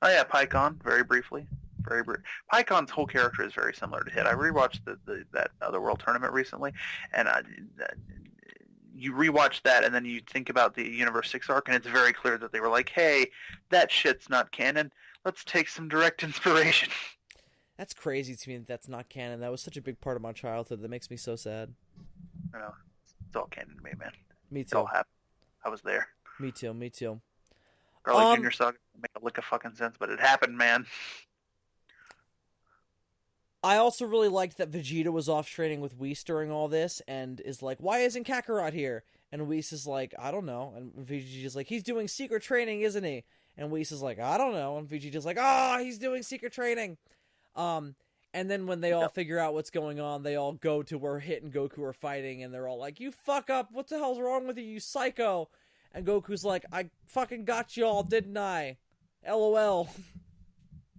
Oh yeah, Pikkon, very briefly. Pycon's whole character is very similar to Hit. I rewatched that Otherworld tournament recently, and you rewatch that, and then you think about the Universe 6 arc, and it's very clear that they were like, hey, that shit's not canon. Let's take some direct inspiration. That's crazy to me that that's not canon. That was such a big part of my childhood. That makes me so sad. I know. It's all canon to me, man. Me too. It all happened. I was there. Me too. Garlic Jr. Saga didn't make a lick of fucking sense, but it happened, man. I also really liked that Vegeta was off training with Whis during all this, and is like, why isn't Kakarot here? And Whis is like, I don't know. And Vegeta's like, he's doing secret training, isn't he? And Whis is like, I don't know. And Vegeta's like, he's doing secret training. And then when they all figure out what's going on, they all go to where Hit and Goku are fighting, and they're all like, you fuck up, what the hell's wrong with you, you psycho? And Goku's like, I fucking got y'all, didn't I? LOL.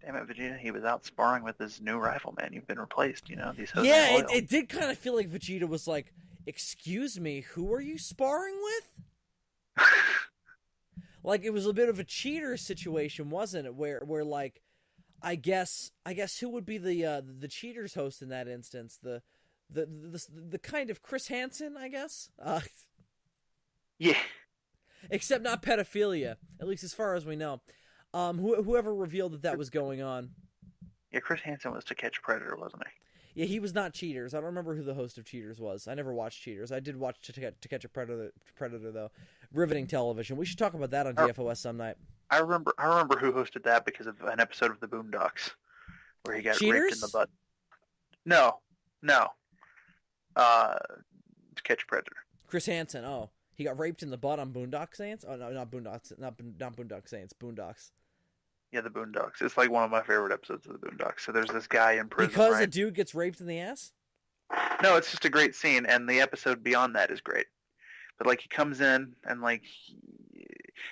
Damn it, Vegeta, he was out sparring with his new rival, man. You've been replaced, These it did kind of feel like Vegeta was like, excuse me, who are you sparring with? Like, it was a bit of a cheater situation, wasn't it? Where like, I guess who would be the cheaters host in that instance? The kind of Chris Hansen, I guess? Yeah. Except not pedophilia, at least as far as we know. Whoever revealed that was going on. Yeah, Chris Hansen was To Catch a Predator, wasn't he? Yeah, he was not Cheaters. I don't remember who the host of Cheaters was. I never watched Cheaters. I did watch To Catch a Predator though. Riveting television. We should talk about that on DFOS some night. I remember who hosted that because of an episode of The Boondocks where he got raped in the butt. No. To Catch a Predator. Chris Hansen. Oh, he got raped in the butt on Boondock Saints. Oh no, not Boondocks. Not Boondock Saints. Boondocks. Yeah, The Boondocks. It's like one of my favorite episodes of The Boondocks. So there's this guy in prison, because right? a dude gets raped in the ass? No, it's just a great scene, and the episode beyond that is great. But like he comes in and like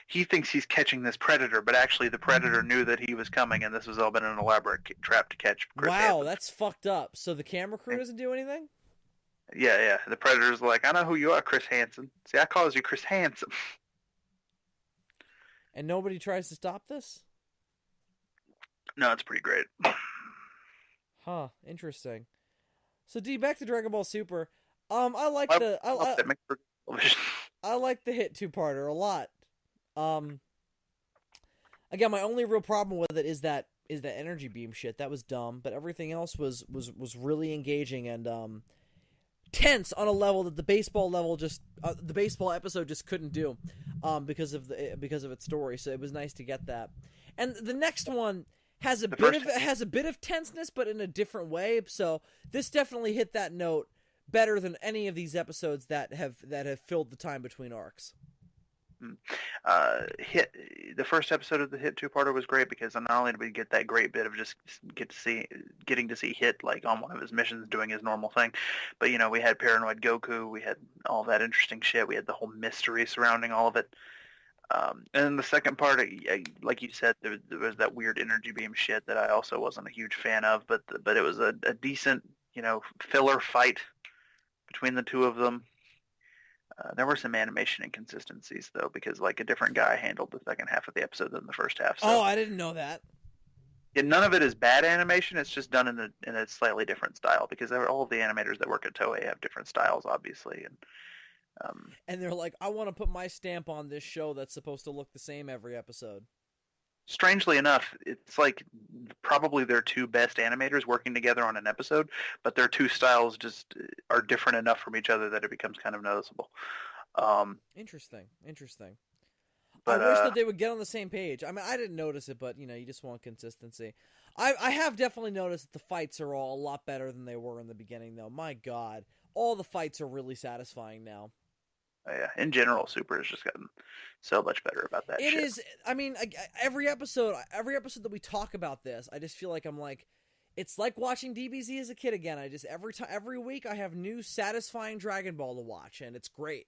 he thinks he's catching this predator, but actually the predator knew that he was coming, and this was all been an elaborate trap to catch Chris Hansen. That's fucked up. So the camera crew doesn't do anything? Yeah. The predator's like, I know who you are, Chris Hansen. See, I calls you Chris Hansen. And nobody tries to stop this? No, it's pretty great. Huh, interesting. So D, back to Dragon Ball Super. I like I the love that mixed for television. I like the hit two-parter a lot. Again, my only real problem with it is that energy beam shit. That was dumb, but everything else was really engaging and tense on a level that the baseball episode just couldn't do, because of its story. So it was nice to get that. And the next one has a bit of tenseness, but in a different way. So this definitely hit that note better than any of these episodes that have filled the time between arcs. The first episode of the Hit two-parter was great because not only did we get that great bit of just getting to see Hit like on one of his missions doing his normal thing, but we had Paranoid Goku, we had all that interesting shit, we had the whole mystery surrounding all of it. And then the second part, like you said, there was that weird energy beam shit that I also wasn't a huge fan of, but it was a decent filler fight between the two of them. There were some animation inconsistencies, though, because like a different guy handled the second half of the episode than the first half. So. Oh, I didn't know that. Yeah, none of it is bad animation. It's just done in a slightly different style because all of the animators that work at Toei have different styles, obviously. And they're like, I want to put my stamp on this show that's supposed to look the same every episode. Strangely enough, it's like probably their two best animators working together on an episode, but their two styles just are different enough from each other that it becomes kind of noticeable. Interesting. But, I wish that they would get on the same page. I mean, I didn't notice it, but you just want consistency. I have definitely noticed that the fights are all a lot better than they were in the beginning, though. My God, all the fights are really satisfying now. Yeah, in general, Super has just gotten so much better about that shit. It is. I mean, every episode that we talk about this, I just feel like it's like watching DBZ as a kid again. Every week I have new satisfying Dragon Ball to watch, and it's great.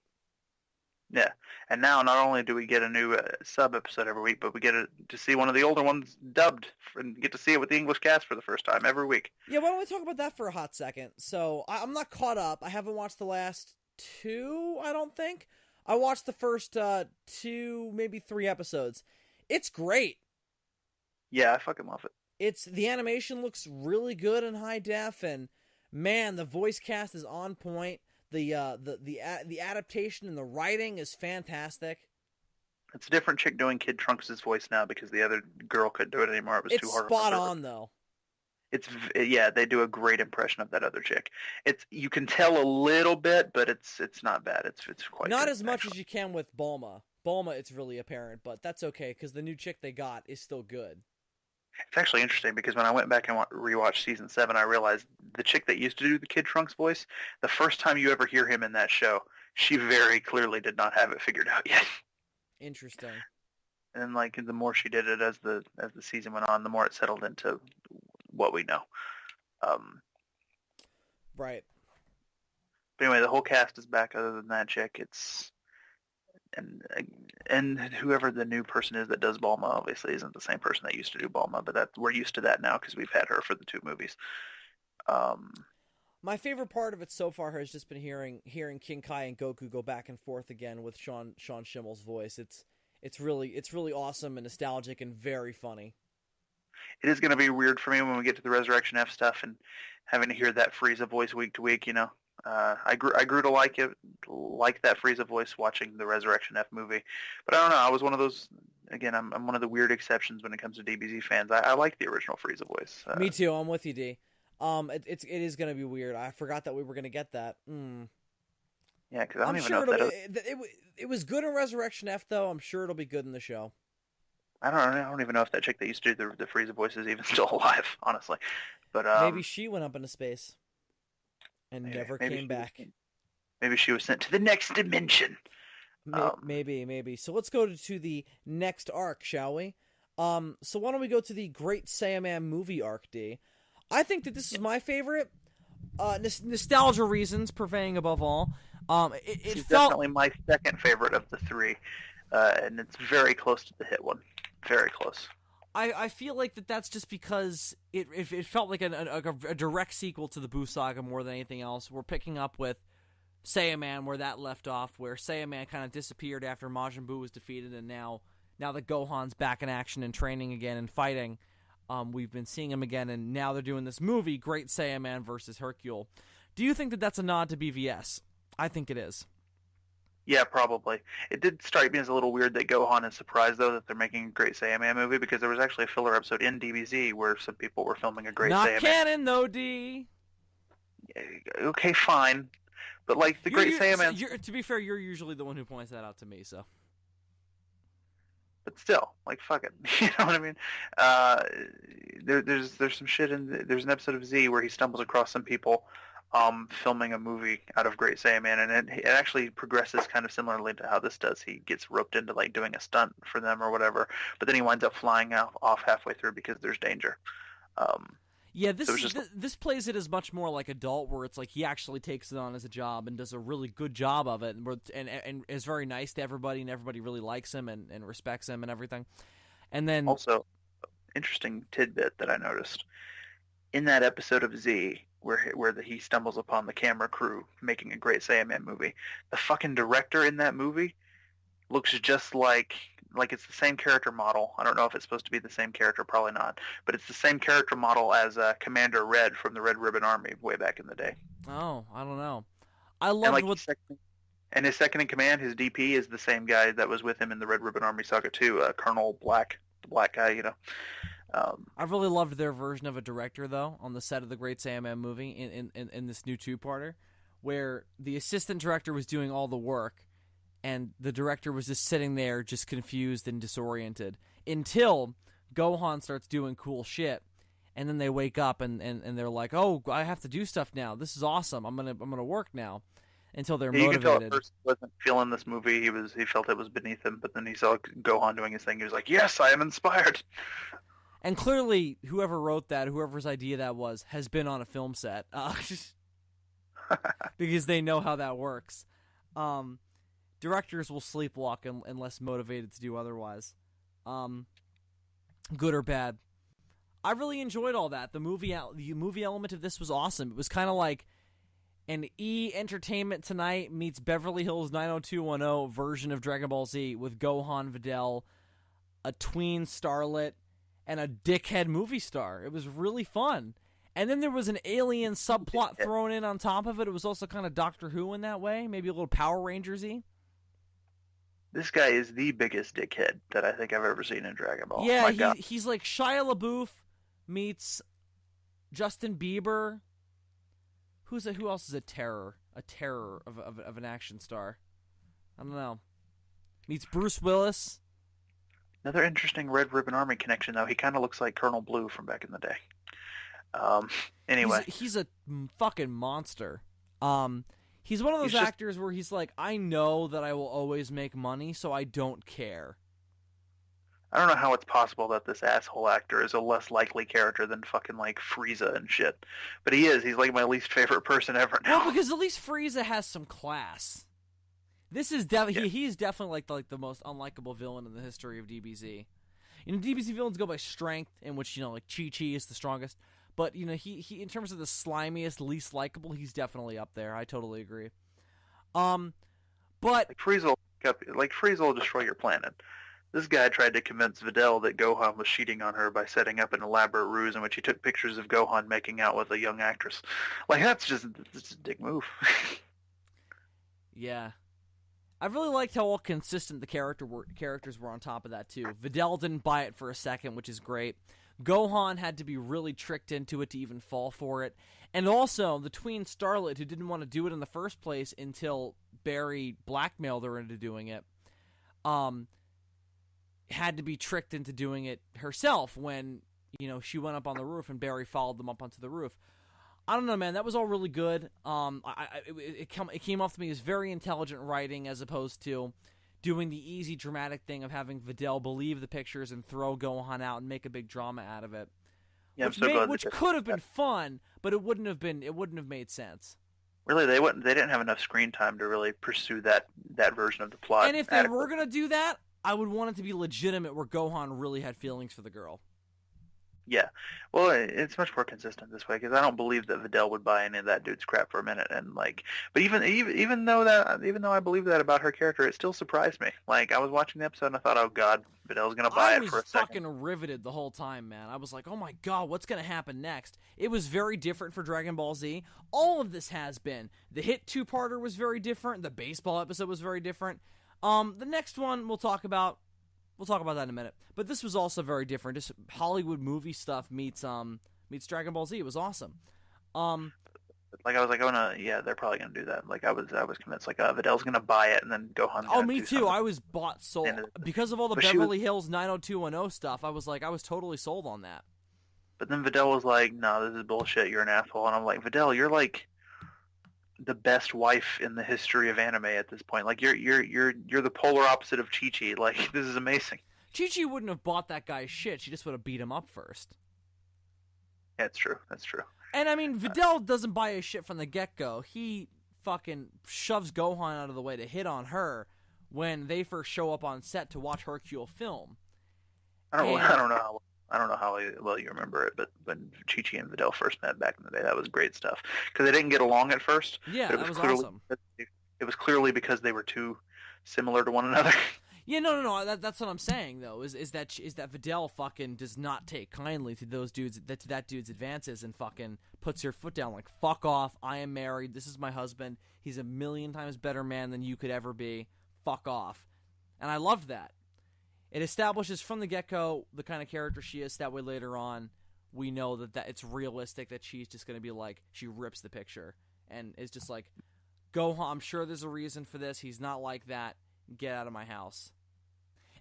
Yeah, and now not only do we get a new sub episode every week, but we get to see one of the older ones dubbed and get to see it with the English cast for the first time every week. Yeah, why don't we talk about that for a hot second? So I'm not caught up. I haven't watched the last two, I don't think. I watched the first 2, maybe 3 episodes. It's great. Yeah, I fucking love it. The animation looks really good in high def, and man, the voice cast is on point. The adaptation and the writing is fantastic. It's a different chick doing Kid Trunks' voice now because the other girl couldn't do it anymore. It was too hard. It's spot on though. They do a great impression of that other chick. You can tell a little bit, but it's not bad. It's quite not good, as much as you can with Bulma. Bulma, it's really apparent, but that's okay because the new chick they got is still good. It's actually interesting because when I went back and rewatched season 7, I realized the chick that used to do the Kid Trunks voice, the first time you ever hear him in that show, she very clearly did not have it figured out yet. Interesting. And like the more she did it as the season went on, the more it settled into what we know. Right. But anyway, the whole cast is back other than that chick. And whoever the new person is that does Bulma obviously isn't the same person that used to do Bulma, but we're used to that now because we've had her for the 2 movies. My favorite part of it so far has just been hearing King Kai and Goku go back and forth again with Sean Schimmel's voice. It's really awesome and nostalgic and very funny. It is going to be weird for me when we get to the Resurrection F stuff and having to hear that Frieza voice week to week. I grew to like that Frieza voice watching the Resurrection F movie, but I don't know. I was one of those. Again, I'm one of the weird exceptions when it comes to DBZ fans. I like the original Frieza voice. Me too. I'm with you, D. It is going to be weird. I forgot that we were going to get that. Yeah, because I don't even know if it was good in Resurrection F, though. I'm sure it'll be good in the show. I don't even know if that chick that used to do the Frieza voice is even still alive, honestly. But maybe she went up into space and never came back. Maybe she was sent to the next dimension. Maybe. So let's go to the next arc, shall we? So why don't we go to the Great Saiyaman movie arc, D? I think that this is my favorite. Nostalgia reasons purveying above all. It felt definitely my second favorite of the 3, and it's very close to the Hit one. Very close. I feel like that's just because it felt like a direct sequel to the Buu Saga more than anything else. We're picking up with Saiyaman where that left off, where Saiyaman kind of disappeared after Majin Buu was defeated, and now now that Gohan's back in action and training again and fighting. We've been seeing him again, and now they're doing this movie, Great Saiyaman versus Hercule. Do you think that that's a nod to BVS? I think it is. Yeah, probably. It did strike me as a little weird that Gohan is surprised, though, that they're making a Great Saiyaman movie, because there was actually a filler episode in DBZ where some people were filming a Great Saiyaman. Not canon, though, D. Okay, fine. But, like, the Great Saiyaman... To be fair, you're usually the one who points that out to me, so... But still, like, fuck it. You know what I mean? There's some shit there's an episode of Z where he stumbles across some people filming a movie out of Great Saiyaman, and it actually progresses kind of similarly to how this does. He gets roped into, like, doing a stunt for them or whatever, but then he winds up flying off halfway through because there's danger. Yeah, this plays it as much more like adult, where it's like he actually takes it on as a job and does a really good job of it, and is very nice to everybody, and everybody really likes him and respects him and everything. And then also, interesting tidbit that I noticed in that episode of Z, where he stumbles upon the camera crew making a Great Saiyaman movie, the fucking director in that movie looks just like it's the same character model. I don't know if it's supposed to be the same character, probably not, but it's the same character model as Commander Red from the Red Ribbon Army way back in the day. Oh, I don't know. I love and his second in command, his DP, is the same guy that was with him in the Red Ribbon Army Saga 2, Colonel Black, the black guy, you know. I really loved their version of a director, though, on the set of the Great Saiyaman movie in this new two-parter, where the assistant director was doing all the work, and the director was just sitting there just confused and disoriented until Gohan starts doing cool shit, and then they wake up and they're like, oh, I have to do stuff now. This is awesome. I'm gonna work now. Until they're motivated. You can tell at first he wasn't feeling this movie. He felt it was beneath him, but then he saw Gohan doing his thing. He was like, yes, I am inspired. And clearly, whoever wrote that, whoever's idea that was, has been on a film set. Because they know how that works. Directors will sleepwalk unless motivated to do otherwise. Good or bad. I really enjoyed all that. The movie element of this was awesome. It was kind of like an Entertainment Tonight meets Beverly Hills 90210 version of Dragon Ball Z with Gohan, Videl, a tween starlet, and a dickhead movie star. It was really fun. And then there was an alien subplot thrown in on top of it. It was also kind of Doctor Who in that way. Maybe a little Power Rangers-y. This guy is the biggest dickhead that I think I've ever seen in Dragon Ball. Yeah, he's like Shia LaBeouf meets Justin Bieber. Who else is a terror of an action star? I don't know. Meets Bruce Willis. Another interesting Red Ribbon Army connection, though. He kind of looks like Colonel Blue from back in the day. Anyway. He's a fucking monster. He's one of those actors where he's like, I know that I will always make money, so I don't care. I don't know how it's possible that this asshole actor is a less likely character than fucking, like, Frieza and shit. But he is. He's, like, my least favorite person ever now. Well, because at least Frieza has some class. This is he's definitely, like the most unlikable villain in the history of DBZ. You know, DBZ villains go by strength, in which, you know, like, Chi-Chi is the strongest. But, you know, he in terms of the slimiest, least likable, he's definitely up there. I totally agree. But like Frieza will destroy your planet. This guy tried to convince Videl that Gohan was cheating on her by setting up an elaborate ruse in which he took pictures of Gohan making out with a young actress. Like, that's just a dick move. Yeah. I really liked how all consistent the characters were on top of that, too. Videl didn't buy it for a second, which is great. Gohan had to be really tricked into it to even fall for it. And also, the tween starlet, who didn't want to do it in the first place until Barry blackmailed her into doing it, had to be tricked into doing it herself when, you know, she went up on the roof and Barry followed them up onto the roof. I don't know, man. That was all really good. It came off to me as very intelligent writing as opposed to doing the easy dramatic thing of having Videl believe the pictures and throw Gohan out and make a big drama out of it. Yeah, which could have been fun, but it wouldn't have made sense. Really, they didn't have enough screen time to really pursue that version of the plot. And if they were gonna do that, I would want it to be legitimate, where Gohan really had feelings for the girl. Yeah. Well, it's much more consistent this way because I don't believe that Videl would buy any of that dude's crap for a minute. And like, but even though I believe that about her character, it still surprised me. Like, I was watching the episode and I thought, oh God, Videl's gonna I buy it was for a second. fucking riveted the whole time, man. I was like, oh my god, what's gonna happen next? It was very different for Dragon Ball Z. All of this has been. The hit two-parter was very different. The baseball episode was very different. The next one we'll talk about. We'll talk about that in a minute. But this was also very different. Just Hollywood movie stuff meets Dragon Ball Z. It was awesome. Like I was like, oh no, yeah, they're probably gonna do that. Like I was convinced, like Videl's gonna buy it and then Gohan's Oh, gonna me do too. something. I was bought sold because of all the But Beverly Hills 90210 stuff. I was totally sold on that. But then Videl was like, no, this is bullshit. You're an asshole. And I'm like, Videl, you're like the best wife in the history of anime at this point. Like you're the polar opposite of Chi-Chi. Like this is amazing. Chi-Chi wouldn't have bought that guy's shit. She just would have beat him up first. Yeah, it's true. That's true. And I mean, Videl doesn't buy his shit from the get-go. He fucking shoves Gohan out of the way to hit on her when they first show up on set to watch Hercule film. I don't know how well you remember it, but when Chi-Chi and Videl first met back in the day, that was great stuff. Because they didn't get along at first. Yeah, but that was awesome. It was clearly because they were too similar to one another. Yeah, no. That's what I'm saying though. Is that Videl fucking does not take kindly to those dudes, to that dude's advances, and fucking puts her foot down like, fuck off. I am married. This is my husband. He's a million times better man than you could ever be. Fuck off. And I loved that. It establishes from the get-go the kind of character she is. That way later on, we know that it's realistic, that she's just going to be like, she rips the picture. And it's just like, Gohan, I'm sure there's a reason for this. He's not like that. Get out of my house.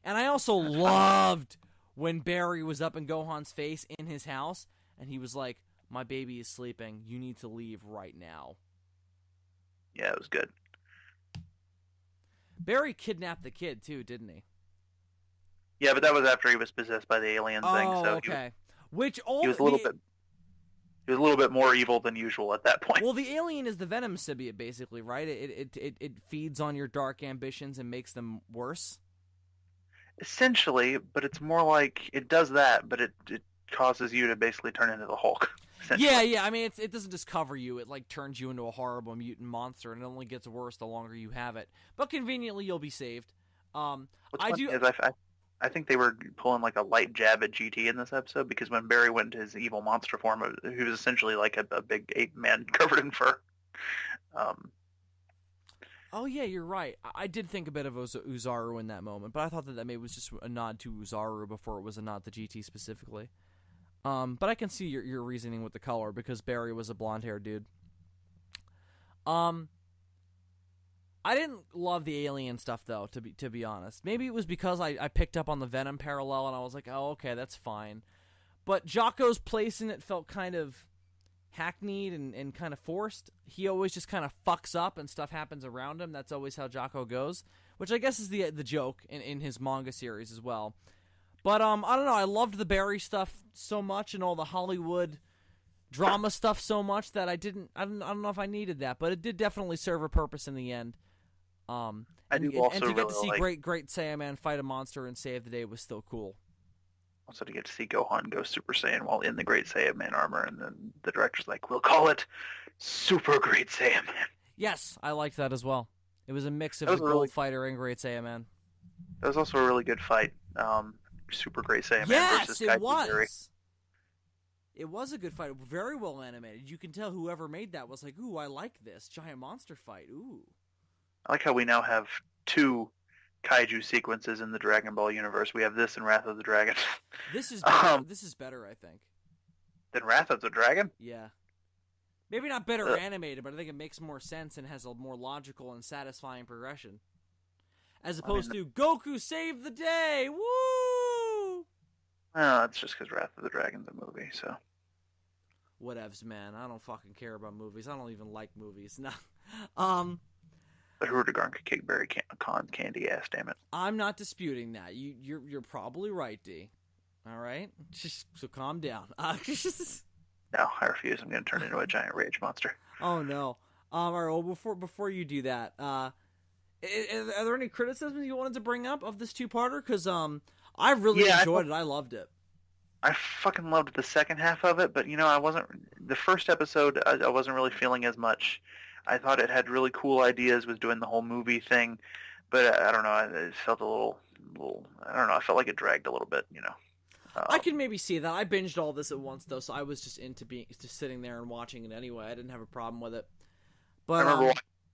And I also loved when Barry was up in Gohan's face in his house, and he was like, my baby is sleeping. You need to leave right now. Yeah, it was good. Barry kidnapped the kid, too, didn't he? Yeah, but that was after he was possessed by the alien thing. Oh, So okay. he was a little bit more evil than usual at that point. Well, the alien is the Venom symbiote, basically, right? It feeds on your dark ambitions and makes them worse. Essentially, but it's more like it does that, but it causes you to basically turn into the Hulk. Yeah. I mean, it doesn't just cover you; it like turns you into a horrible mutant monster, and it only gets worse the longer you have it. But conveniently, you'll be saved. I think they were pulling like a light jab at GT in this episode because when Barry went into his evil monster form, he was essentially like a big ape man covered in fur. Oh yeah, you're right. I did think a bit of Uzaru in that moment, but I thought that maybe was just a nod to Uzaru before it was a nod to GT specifically. But I can see your reasoning with the color because Barry was a blonde-haired dude. I didn't love the alien stuff though, to be honest. Maybe it was because I picked up on the Venom parallel and I was like, oh okay, that's fine. But Jocko's place in it felt kind of hackneyed and kind of forced. He always just kind of fucks up and stuff happens around him. That's always how Jocko goes, which I guess is the joke in his manga series as well. But I don't know, I loved the Barry stuff so much and all the Hollywood drama stuff so much that I don't know if I needed that, but it did definitely serve a purpose in the end. And to get to see Great Saiyaman fight a monster and save the day was still cool. Also to get to see Gohan go Super Saiyan while in the Great Saiyaman armor, and then the director's like, we'll call it Super Great Saiyaman. Yes, I liked that as well. It was a mix of the Gold Fighter and Great Saiyaman. That was also a really good fight. Super Great Saiyaman versus Yes, it was. Theory. It was a good fight. Very well animated. You can tell whoever made that was like, ooh, I like this. Giant monster fight. Ooh. I like how we now have two kaiju sequences in the Dragon Ball universe. We have this and Wrath of the Dragon. This is better. This is better, I think. Than Wrath of the Dragon? Yeah. Maybe not better animated, but I think it makes more sense and has a more logical and satisfying progression. As opposed to Goku save the day! Woo! Well, that's just because Wrath of the Dragon's a movie, so. Whatevs, man. I don't fucking care about movies. I don't even like movies. No. But Hurtigarn could kick Barry Khan's candy ass, damn it. I'm not disputing that. You're probably right, D. All right? So calm down. No, I refuse. I'm going to turn into a giant rage monster. Oh, no. All right, well, before you do that, are there any criticisms you wanted to bring up of this two-parter? Because I really enjoyed it. I loved it. I fucking loved the second half of it, but I wasn't the first episode. I wasn't really feeling as much. I thought it had really cool ideas, was doing the whole movie thing, but I don't know. It felt a little. I don't know. I felt like it dragged a little bit. I can maybe see that. I binged all this at once though, so I was just just sitting there and watching it anyway. I didn't have a problem with it. I But remember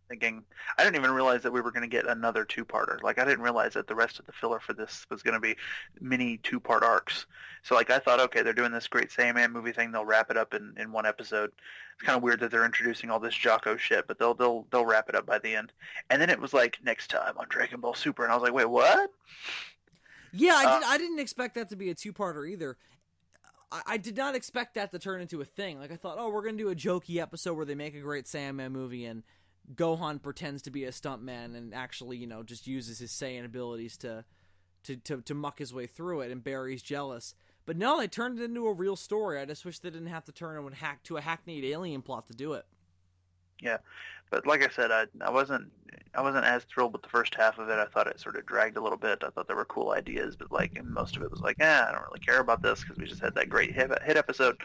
thinking, I didn't even realize that we were going to get another two-parter. Like, I didn't realize that the rest of the filler for this was going to be mini two-part arcs. So, like, I thought, okay, they're doing this great Sandman movie thing. They'll wrap it up in one episode. It's kind of weird that they're introducing all this Jocko shit, but they'll wrap it up by the end. And then it was like, next time on Dragon Ball Super, and I was like, wait, what? yeah, I didn't expect that to be a two-parter either. I did not expect that to turn into a thing. Like, I thought, oh, we're going to do a jokey episode where they make a great Sandman movie and Gohan pretends to be a stuntman and actually, just uses his Saiyan abilities to muck his way through it, and Barry's jealous. But no, they turned it into a real story. I just wish they didn't have to turn it to a hackneyed alien plot to do it. Yeah, but like I said, I wasn't as thrilled with the first half of it. I thought it sort of dragged a little bit. I thought there were cool ideas, but and most of it was like, I don't really care about this because we just had that great hit episode.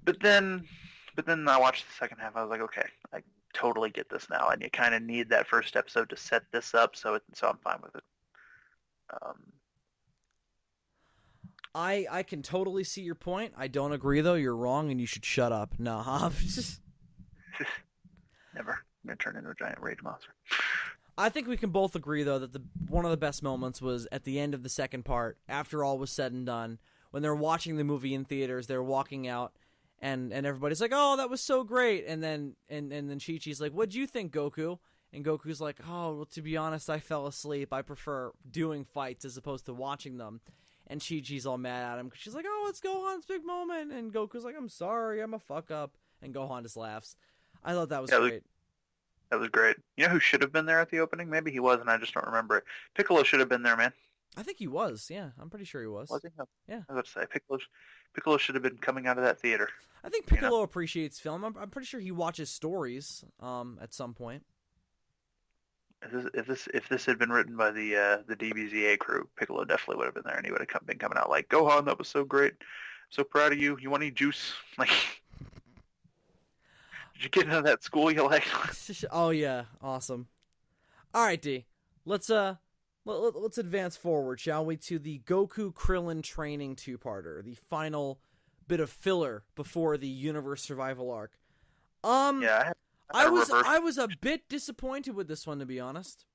But then I watched the second half. I was like, okay, I totally get this now, and you kind of need that first episode to set this up. So I'm fine with it. I can totally see your point. I don't agree though. You're wrong, and you should shut up. No, Never. I'm gonna turn into a giant rage monster. I think we can both agree though that one of the best moments was at the end of the second part, after all was said and done, when they're watching the movie in theaters. They're walking out, and everybody's like, "Oh, that was so great!" And then Chi-Chi's like, "What'd you think, Goku?" And Goku's like, "Oh, well, to be honest, I fell asleep. I prefer doing fights as opposed to watching them." And Chi-Chi's all mad at him because she's like, "Oh, it's Gohan's big moment." And Goku's like, "I'm sorry, I'm a fuck up." And Gohan just laughs. I thought that was great. That was great. You know who should have been there at the opening? Maybe he was, and I just don't remember it. Piccolo should have been there, man. I think he was. Yeah, I'm pretty sure he was. Was he? Yeah. I was about to say Piccolo should have been coming out of that theater. I think Piccolo appreciates film. I'm pretty sure he watches stories at some point. If this had been written by the DBZA crew, Piccolo definitely would have been there, and he would have been coming out like, "Gohan, that was so great. So proud of you. You want any juice?" Like, did you get into that school you like? Oh yeah, awesome. All right, D. Let's advance forward, shall we, to the Goku Krillin training two-parter, the final bit of filler before the universe survival arc. Yeah, I was a bit disappointed with this one, to be honest.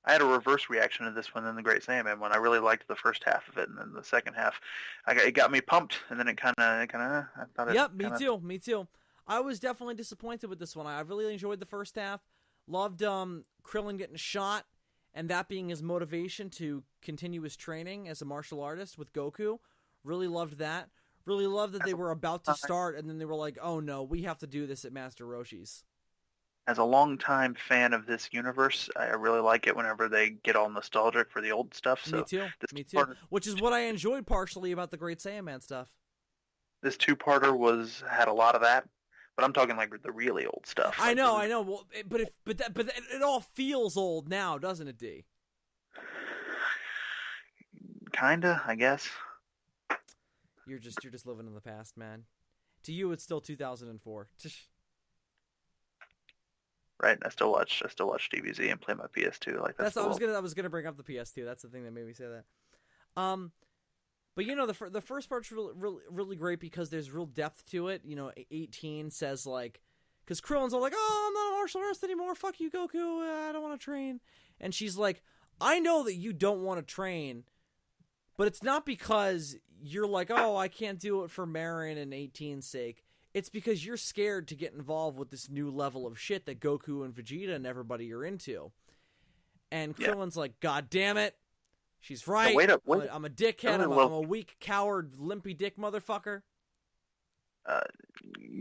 I had a reverse reaction to this one than the Great Saiyaman one. I really liked the first half of it, and then the second half, it got me pumped, and then it kind of, I thought it. Yep, me too. I was definitely disappointed with this one. I really enjoyed the first half. Loved Krillin getting shot, and that being his motivation to continue his training as a martial artist with Goku. Really loved that. Really loved that they were about to start, and then they were like, "Oh no, we have to do this at Master Roshi's." As a longtime fan of this universe, I really like it whenever they get all nostalgic for the old stuff. So Me too. Which is what I enjoyed partially about the Great Saiyaman stuff. This two-parter had a lot of that, but I'm talking like the really old stuff. I know. Well, but it all feels old now, doesn't it, D? Kinda, I guess. You're just living in the past, man. To you, it's still 2004. Right, I still watch DBZ and play my PS2. Like that's I was gonna bring up the PS2. That's the thing that made me say that. But the first part's really great because there's real depth to it. 18 says like, because Krillin's all like, "Oh, I'm not a martial artist anymore. Fuck you, Goku. I don't want to train." And she's like, "I know that you don't want to train, but it's not because you're like, oh, I can't do it for Marin and 18's sake. It's because you're scared to get involved with this new level of shit that Goku and Vegeta and everybody are into." And Krillin's like, "God damn it. She's right. Wait up. I'm a dickhead. I'm a weak, coward, limpy dick motherfucker."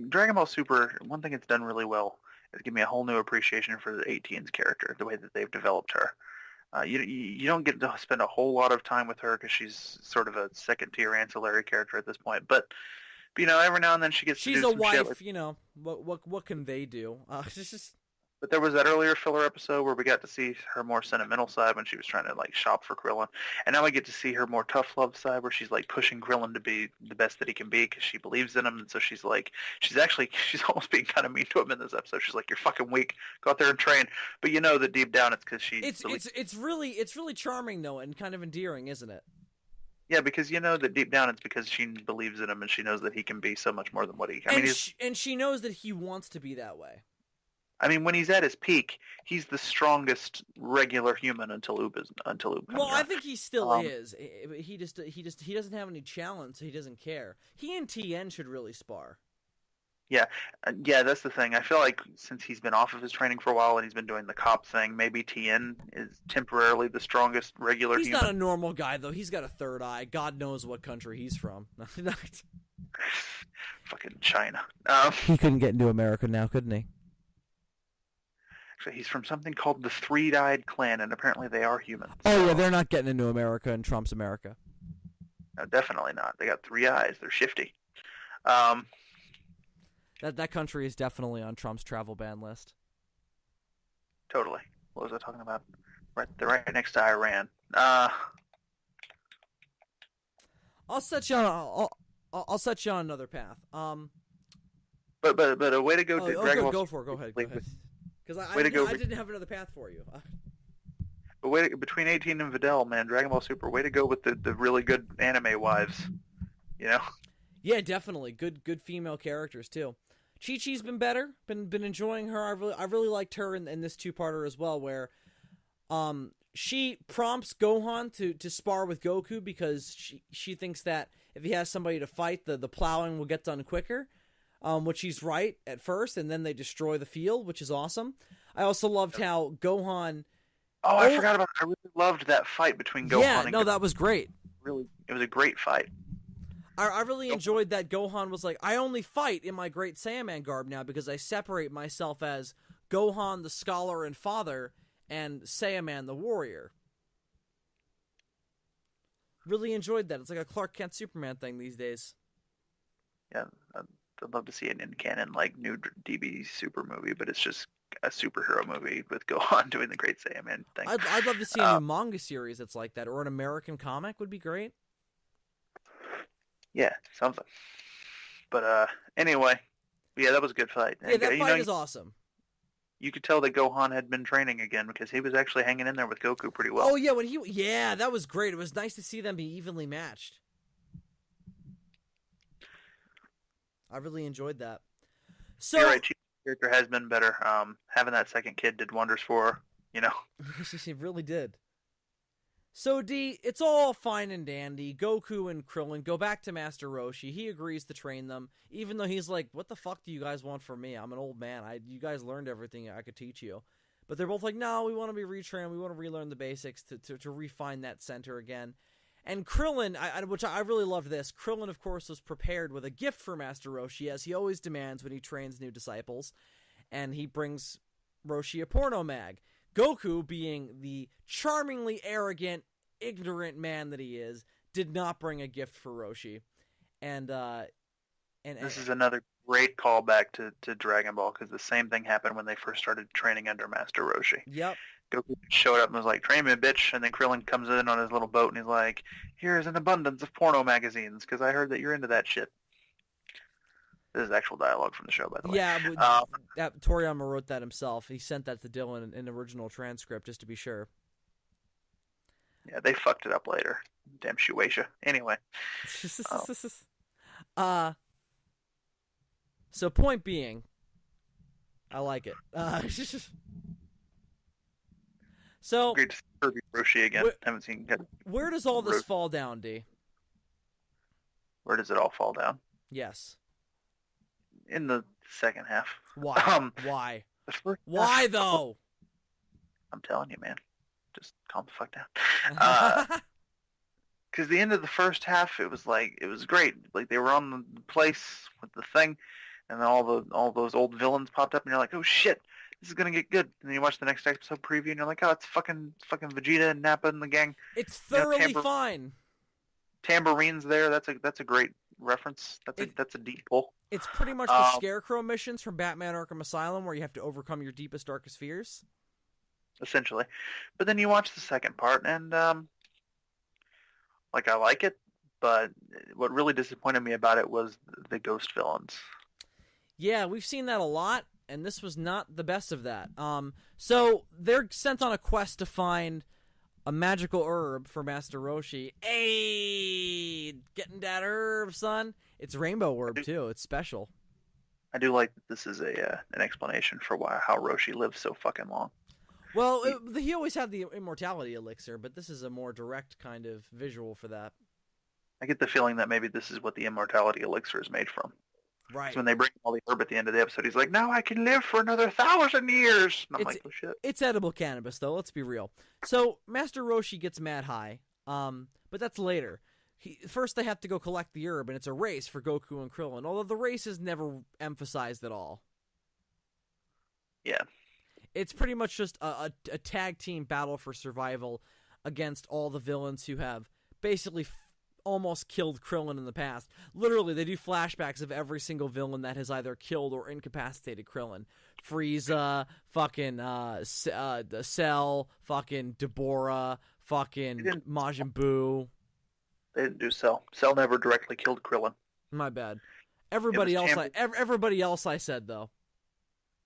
Dragon Ball Super, one thing it's done really well is give me a whole new appreciation for the 18's character, the way that they've developed her. You don't get to spend a whole lot of time with her because she's sort of a second-tier ancillary character at this point, but every now and then she's a wife. What can they do? But there was that earlier filler episode where we got to see her more sentimental side when she was trying to like shop for Krillin, and now we get to see her more tough love side where she's like pushing Krillin to be the best that he can be because she believes in him, and so she's almost being kind of mean to him in this episode. She's like, "You're fucking weak. Go out there and train." But you know that deep down it's because she. It's really charming though, and kind of endearing, isn't it? Yeah, because you know that deep down it's because she believes in him and she knows that he can be so much more than what he. And she knows that he wants to be that way. I mean, when he's at his peak, he's the strongest regular human until Oob comes Well, around. I think he still is. He doesn't have any challenge, so he doesn't care. He and Tien should really spar. Yeah, that's the thing. I feel like since he's been off of his training for a while and he's been doing the cop thing, maybe Tien is temporarily the strongest regular human. He's not a normal guy, though. He's got a third eye. God knows what country he's from. Fucking China. He couldn't get into America now, couldn't he? He's from something called the Three-Eyed Clan, and apparently they are humans. Oh, yeah, they're not getting into America and Trump's America. No, definitely not. They got 3 eyes. They're shifty. That country is definitely on Trump's travel ban list. Totally. What was I talking about? They're right next to Iran. I'll set you on. I'll set you on another path. But a way to go. Dragon Ball. Go ahead. Because I didn't have another path for you. But between 18 and Videl, man, Dragon Ball Super, way to go with the really good anime wives. You know? Yeah, definitely. Good female characters too. Chi-Chi's been better. Been enjoying her. I really liked her in this two-parter as well, where she prompts Gohan to spar with Goku because she thinks that if he has somebody to fight, the plowing will get done quicker. Which he's right at first, and then they destroy the field, which is awesome. I also loved how Gohan. Oh, I forgot about. I really loved that fight between Gohan and Goku. That was great. Really, it was a great fight. I really enjoyed that Gohan was like, I only fight in my Great Saiyaman garb now because I separate myself as Gohan the scholar and father and Saiyaman the warrior. Really enjoyed that. It's like a Clark Kent Superman thing these days. Yeah, I'd love to see it in canon, like new DB Super movie, but it's just a superhero movie with Gohan doing the Great Saiyaman thing. I'd love to see a new manga series that's like that, or an American comic would be great. Yeah, something. But anyway, yeah, that was a good fight. Yeah, that fight is awesome. You could tell that Gohan had been training again because he was actually hanging in there with Goku pretty well. Oh yeah, that was great. It was nice to see them be evenly matched. I really enjoyed that. So you're right, Chief's character has been better. Having that second kid did wonders for her, you know. She really did. So D, it's all fine and dandy. Goku and Krillin go back to Master Roshi. He agrees to train them, even though he's like, "What the fuck do you guys want from me? I'm an old man. You guys learned everything I could teach you." But they're both like, "No, we want to be retrained. We want to relearn the basics to refine that center again." And Krillin, which I really love this, Krillin, of course, was prepared with a gift for Master Roshi, as he always demands when he trains new disciples. And he brings Roshi a porno mag. Goku, being the charmingly arrogant, ignorant man that he is, did not bring a gift for Roshi. And this is another great callback to Dragon Ball, because the same thing happened when they first started training under Master Roshi. Yep. Goku showed up and was like, "Train me, bitch," and then Krillin comes in on his little boat and he's like, "Here's an abundance of porno magazines, because I heard that you're into that shit." This is actual dialogue from the show, by the way. Yeah, Toriyama wrote that himself. He sent that to Dylan in an original transcript, just to be sure. Yeah, they fucked it up later. Damn Shueisha. Anyway. So point being, I like it. So great to see Kirby Roshi again. Haven't seen him. Where does all this fall down, D? Where does it all fall down? Yes. In the second half. Why? Why? The first Why half, though? I'm telling you, man. Just calm the fuck down. Because the end of the first half, it was great. Like they were on the place with the thing, and then all those old villains popped up, and you're like, oh shit, this is gonna get good. And then you watch the next episode preview, and you're like, oh, it's fucking Vegeta and Nappa and the gang. It's thoroughly fine. Tambourine's there. That's a great reference. That's a deep pull. It's pretty much the Scarecrow missions from Batman Arkham Asylum where you have to overcome your deepest, darkest fears. Essentially. But then you watch the second part, and I like it, but what really disappointed me about it was the ghost villains. Yeah, we've seen that a lot, and this was not the best of that. So they're sent on a quest to find a magical herb for Master Roshi. Hey, getting that herb, son. It's rainbow herb too. It's special. I do like that this is an explanation for how Roshi lives so fucking long. Well, he always had the immortality elixir, but this is a more direct kind of visual for that. I get the feeling that maybe this is what the immortality elixir is made from. Right. So when they bring all the herb at the end of the episode, he's like, now I can live for another 1,000 years. And I'm like, oh, shit. It's edible cannabis, though. Let's be real. So Master Roshi gets mad high, but that's later. First, they have to go collect the herb, and it's a race for Goku and Krillin, although the race is never emphasized at all. Yeah. It's pretty much just a tag team battle for survival against all the villains who have basically almost killed Krillin in the past. Literally, they do flashbacks of every single villain that has either killed or incapacitated Krillin. Frieza, fucking Cell, fucking Deborah, fucking Majin Buu. They didn't do Cell. Cell never directly killed Krillin. My bad. Everybody else I said, though.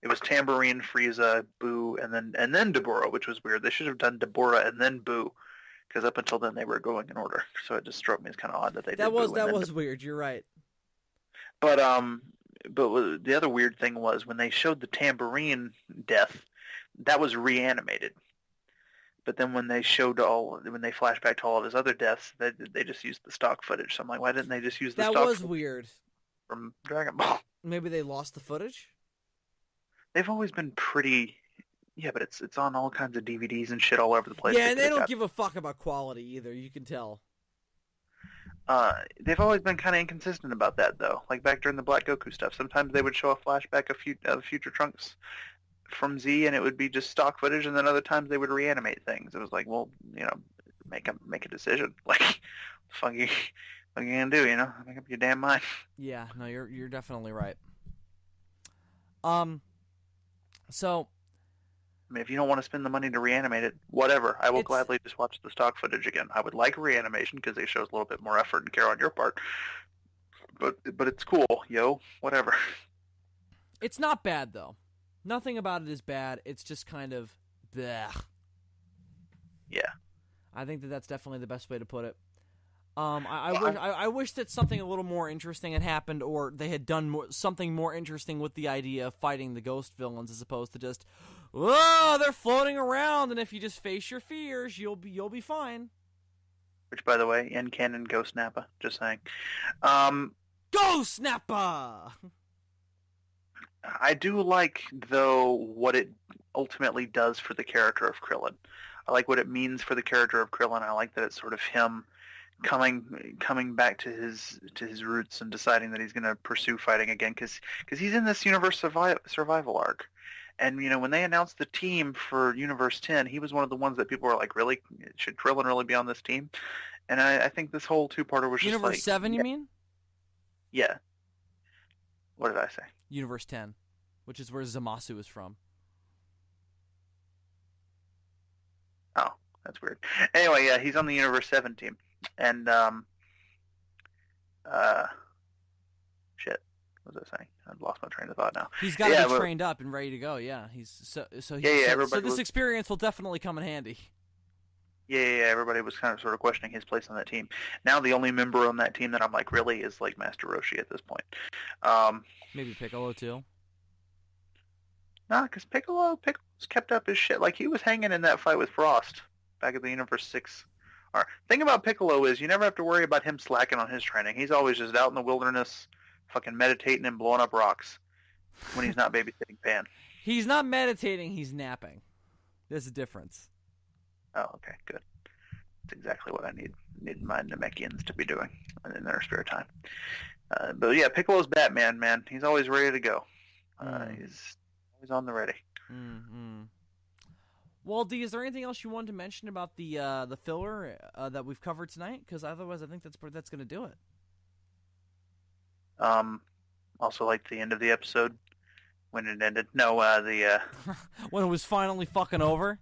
It was Tambourine, Frieza, Boo, and then Deborah, which was weird. They should have done Deborah and then Boo, because up until then they were going in order. So it just struck me as kind of odd that they did Boo. That was weird. You're right. But the other weird thing was when they showed the Tambourine death, that was reanimated. But then when they flashed back to all of his other deaths, they just used the stock footage. So I'm like, why didn't they just use the stock footage? That was weird. From Dragon Ball. Maybe they lost the footage? They've always been pretty... Yeah, but it's on all kinds of DVDs and shit all over the place. Yeah, and they don't give a fuck about quality either, you can tell. They've always been kind of inconsistent about that, though. Like back during the Black Goku stuff, sometimes they would show a flashback of Future Trunks from Z, and it would be just stock footage, and then other times they would reanimate things. It was like, well, make a decision. Like, what are you gonna do? Make up your damn mind. Yeah, no, you're definitely right. So, I mean, if you don't want to spend the money to reanimate it, whatever. I will gladly just watch the stock footage again. I would like reanimation because it shows a little bit more effort and care on your part. But it's cool, whatever. It's not bad, though. Nothing about it is bad. It's just kind of bleh. Yeah. I think that's definitely the best way to put it. I wish that something a little more interesting had happened, or they had done something more interesting with the idea of fighting the ghost villains, as opposed to just, oh, they're floating around, and if you just face your fears, you'll be fine. Which, by the way, in canon, Ghost Nappa. Just saying. Ghost Nappa. I do like, though, what it ultimately does for the character of Krillin. I like what it means for the character of Krillin. I like that it's sort of him coming back to his roots and deciding that he's going to pursue fighting again because he's in this universe survival arc. And when they announced the team for Universe 10, he was one of the ones that people were like, really, should Krillin really be on this team? And I think this whole two-parter was just Universe 7, you mean? Yeah. What did I say? Universe 10, which is where Zamasu is from. Oh, that's weird. Anyway, yeah, he's on the Universe 7 team. And, shit, what was I saying? I've lost my train of thought now. He's got to be trained up and ready to go, yeah. So this experience will definitely come in handy. Yeah, everybody was kind of sort of questioning his place on that team. Now the only member on that team that I'm like, really, is like Master Roshi at this point. Maybe Piccolo, too? Nah, because Piccolo's kept up his shit. Like, he was hanging in that fight with Frost back at the Universe 6. Thing about Piccolo is you never have to worry about him slacking on his training. He's always just out in the wilderness, fucking meditating and blowing up rocks when he's not babysitting Pan. He's not meditating, he's napping. There's a difference. Oh, okay, good. That's exactly what I need my Namekians to be doing in their spare time. But yeah, Piccolo's Batman, man. He's always ready to go. He's always on the ready. Mm-hmm. Well, D, is there anything else you wanted to mention about the filler that we've covered tonight? Because otherwise, I think that's going to do it. Also liked the end of the episode when it ended. No, When it was finally fucking over.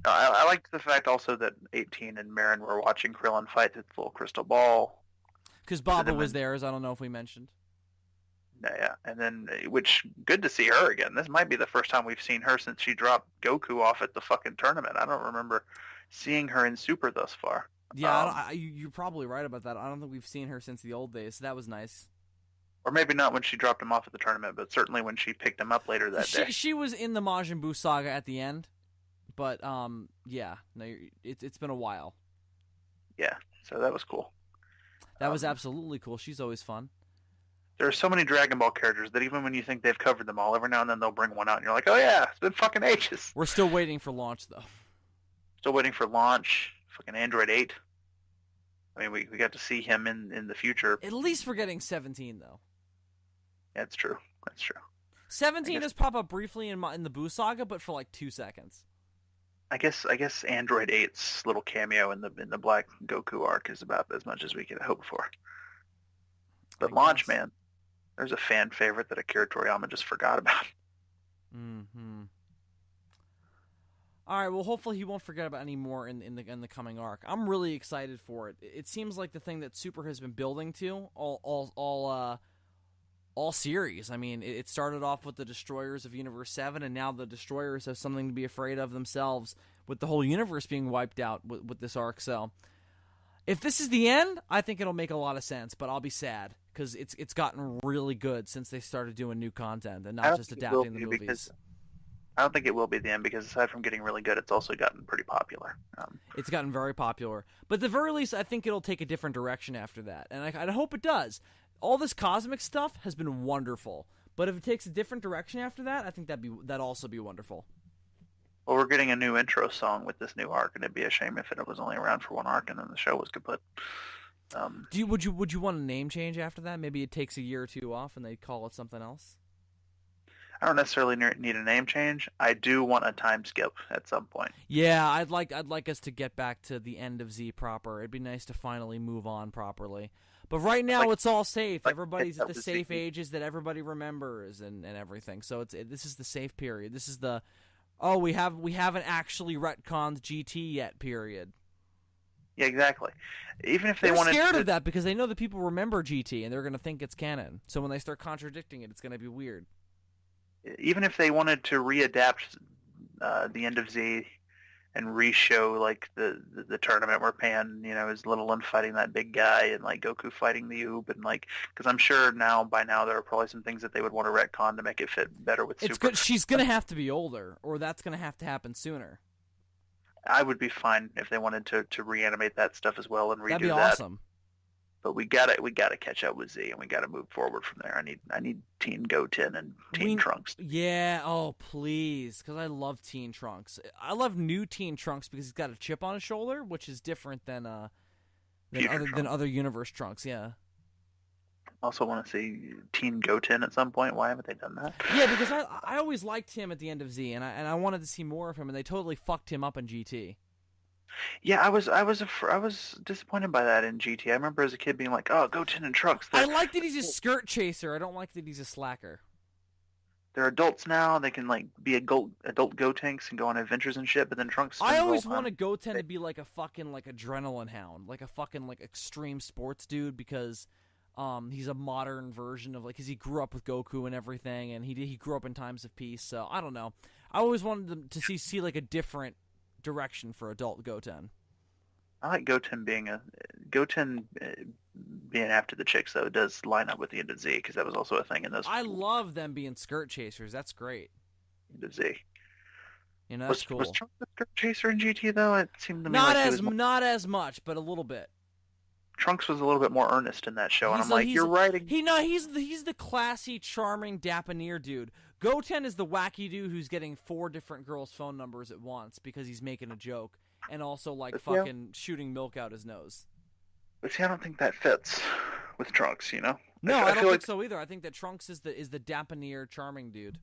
no, I liked the fact also that 18 and Marin were watching Krillin fight the little crystal ball. Because Baba was there, as I don't know if we mentioned. Yeah, and then, which, good to see her again. This might be the first time we've seen her since she dropped Goku off at the fucking tournament. I don't remember seeing her in Super thus far. Yeah, you're probably right about that. I don't think we've seen her since the old days, so that was nice. Or maybe not when she dropped him off at the tournament, but certainly when she picked him up later that day. She was in the Majin Buu saga at the end, but yeah, no, it's been a while. Yeah, so that was cool. That was absolutely cool. She's always fun. There are so many Dragon Ball characters that even when you think they've covered them all, every now and then they'll bring one out, and you're like, oh yeah, it's been fucking ages. We're still waiting for launch, though. Still waiting for launch. Fucking Android 8. I mean, we got to see him in the future. At least we're getting 17, though. Yeah, it's true. That's true. 17 does pop up briefly in the Buu saga, but for like 2 seconds. I guess Android 8's little cameo in the Black Goku arc is about as much as we could hope for. But launch, man, there's a fan favorite that Akira Toriyama just forgot about. Mm-hmm. All right, well, hopefully he won't forget about any more in the coming arc. I'm really excited for it. It seems like the thing that Super has been building to all series. I mean, it started off with the Destroyers of Universe 7, and now the Destroyers have something to be afraid of themselves with the whole universe being wiped out with this arc. So, if this is the end, I think it'll make a lot of sense, but I'll be sad because it's gotten really good since they started doing new content and not just adapting the movies. I don't think it will be the end because aside from getting really good, it's also gotten pretty popular. It's gotten very popular. But at the very least, I think it'll take a different direction after that, and I hope it does. All this cosmic stuff has been wonderful, but if it takes a different direction after that, I think that'd also be wonderful. Well, we're getting a new intro song with this new arc, and it'd be a shame if it was only around for one arc and then the show was kaput. Would you want a name change after that? Maybe it takes a year or two off, and they call it something else. I don't necessarily need a name change. I do want a time skip at some point. Yeah, I'd like us to get back to the end of Z proper. It'd be nice to finally move on properly. But right now, it's all safe. Everybody's at the safe ages that everybody remembers and everything. So this is the safe period. This is the we haven't actually retconned GT yet period. Yeah, exactly. Even if they're scared of that because they know that people remember GT and they're going to think it's canon. So when they start contradicting it, it's going to be weird. Even if they wanted to readapt the end of Z and re-show like the tournament where Pan, is little and fighting that big guy and like Goku fighting the Oob and like, because I'm sure by now there are probably some things that they would want to retcon to make it fit better with Super. It's good. She's gonna have to be older, or that's gonna have to happen sooner. I would be fine if they wanted to reanimate that stuff as well and redo that. That'd be awesome. But we gotta catch up with Z and we gotta move forward from there. I need Teen Goten and Teen Trunks. Yeah, oh please, because I love Teen Trunks. I love new Teen Trunks because he's got a chip on his shoulder, which is different than other universe Trunks. Yeah. Also want to see Teen Goten at some point. Why haven't they done that? Yeah, because I always liked him at the end of Z, and I wanted to see more of him, and they totally fucked him up in GT. Yeah, I was disappointed by that in GT. I remember as a kid being like, "Oh, Goten and Trunks." I like that he's a skirt chaser. I don't like that he's a slacker. They're adults now. They can like be adult Gotenks and go on adventures and shit. But then Trunks. I always wanted Goten to be like a fucking like adrenaline hound, like a fucking like extreme sports dude because. He's a modern version of because he grew up with Goku and everything, and he grew up in times of peace. So I don't know. I always wanted them to see like a different direction for adult Goten. I like Goten being after the chicks though. It does line up with the end of Z because that was also a thing in those. I love them being skirt chasers. That's great. End of Z. That's cool. Was Trunks a skirt chaser in GT though? It seemed to me not as much, but a little bit. Trunks was a little bit more earnest in that show, and I'm like, you're writing. He's the classy, charming, debonair dude. Goten is the wacky dude who's getting 4 different girls' phone numbers at once because he's making a joke, and also like fucking shooting milk out his nose. But see, I don't think that fits with Trunks. No, I don't think so either. I think that Trunks is the debonair, charming dude.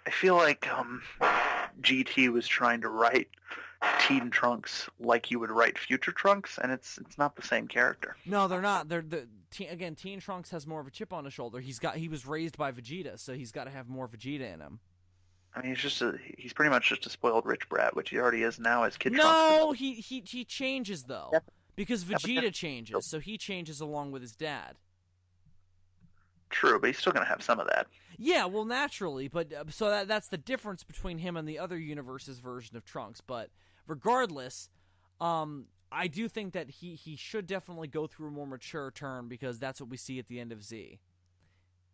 I feel like GT was trying to write Teen Trunks like you would write future Trunks, and it's not the same character. No, they're not. Again, Teen Trunks has more of a chip on his shoulder. He was raised by Vegeta, so he's got to have more Vegeta in him. I mean, he's pretty much just a spoiled rich brat, which he already is now as Kid Trunks. No, he changes though, because Vegeta changes, so he changes along with his dad. True, but he's still gonna have some of that. Yeah, well, naturally, but so that's the difference between him and the other universe's version of Trunks. But regardless, I do think that he should definitely go through a more mature turn, because that's what we see at the end of Z.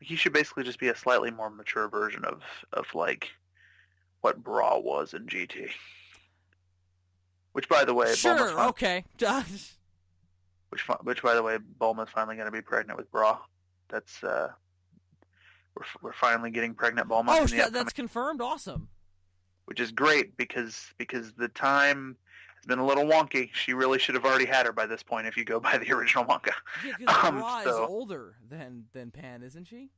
He should basically just be a slightly more mature version of like what Bra was in GT. Which, by the way, sure, okay. which, by the way, Bulma's finally going to be pregnant with Bra. That's we're finally getting pregnant Bulma. Oh, that's confirmed. Awesome. Which is great because the time has been a little wonky. She really should have already had her by this point if you go by the original manga. Yeah, because Bra is older than Pan, isn't she?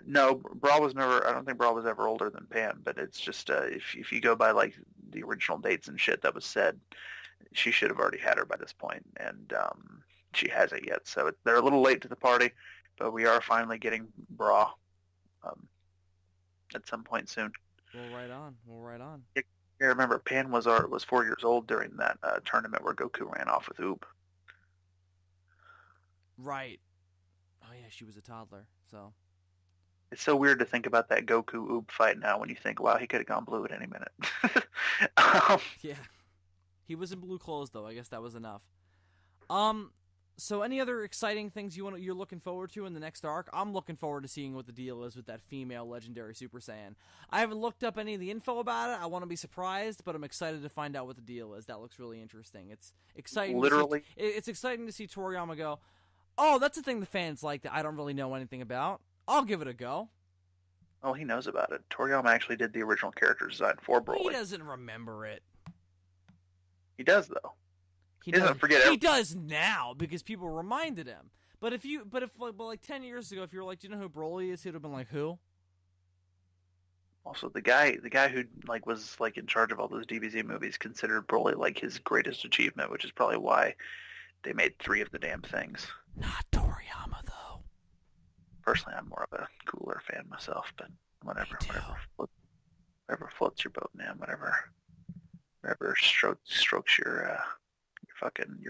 No, Bra was never. I don't think Bra was ever older than Pan. But it's just if you go by like the original dates and shit that was said, she should have already had her by this point, and she hasn't yet. So they're a little late to the party, but we are finally getting Bra at some point soon. Well, right on. Yeah, remember Pan was 4 years old during that tournament where Goku ran off with Oob. Right. Oh yeah, she was a toddler. So it's so weird to think about that Goku Oob fight now when you think, wow, he could have gone blue at any minute. Yeah. He was in blue clothes though. I guess that was enough. So any other exciting things you're looking forward to in the next arc? I'm looking forward to seeing what the deal is with that female legendary Super Saiyan. I haven't looked up any of the info about it. I want to be surprised, but I'm excited to find out what the deal is. That looks really interesting. It's exciting. Literally, it's exciting to see Toriyama go, oh, that's a thing the fans like that I don't really know anything about. I'll give it a go. Oh, he knows about it. Toriyama actually did the original character design for Broly. He doesn't remember it. He does though. He doesn't forget. He does now because people reminded him. But if 10 years ago, if you were like, do you know who Broly is? He'd have been like, who? Also, the guy who like was like in charge of all those DBZ movies considered Broly like his greatest achievement, which is probably why they made 3 of the damn things. Not Toriyama though. Personally, I'm more of a cooler fan myself, but whatever floats your boat, man. Whatever strokes your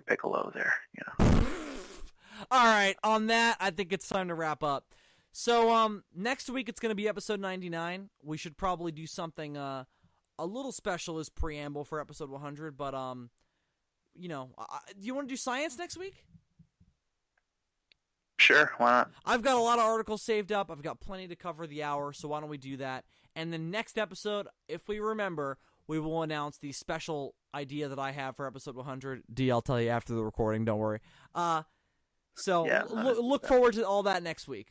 Piccolo there, you know. All right, on that, I think it's time to wrap up. So, next week it's going to be episode 99. We should probably do something a little special as preamble for episode 100. But do you want to do science next week? Sure, why not? I've got a lot of articles saved up. I've got plenty to cover the hour, so why don't we do that? And the next episode, if we remember, we will announce the special idea that I have for episode 100. D, I'll tell you after the recording, don't worry. Look forward to all that next week.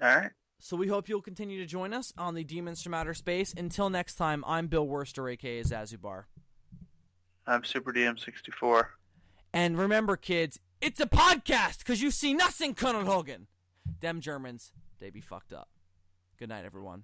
All right. So we hope you'll continue to join us on the Demons from Outer Space. Until next time, I'm Bill Worster, a.k.a. Zazubaar. I'm Super DM64. And remember, kids, it's a podcast, because you see nothing, Colonel Hogan. Them Germans, they be fucked up. Good night, everyone.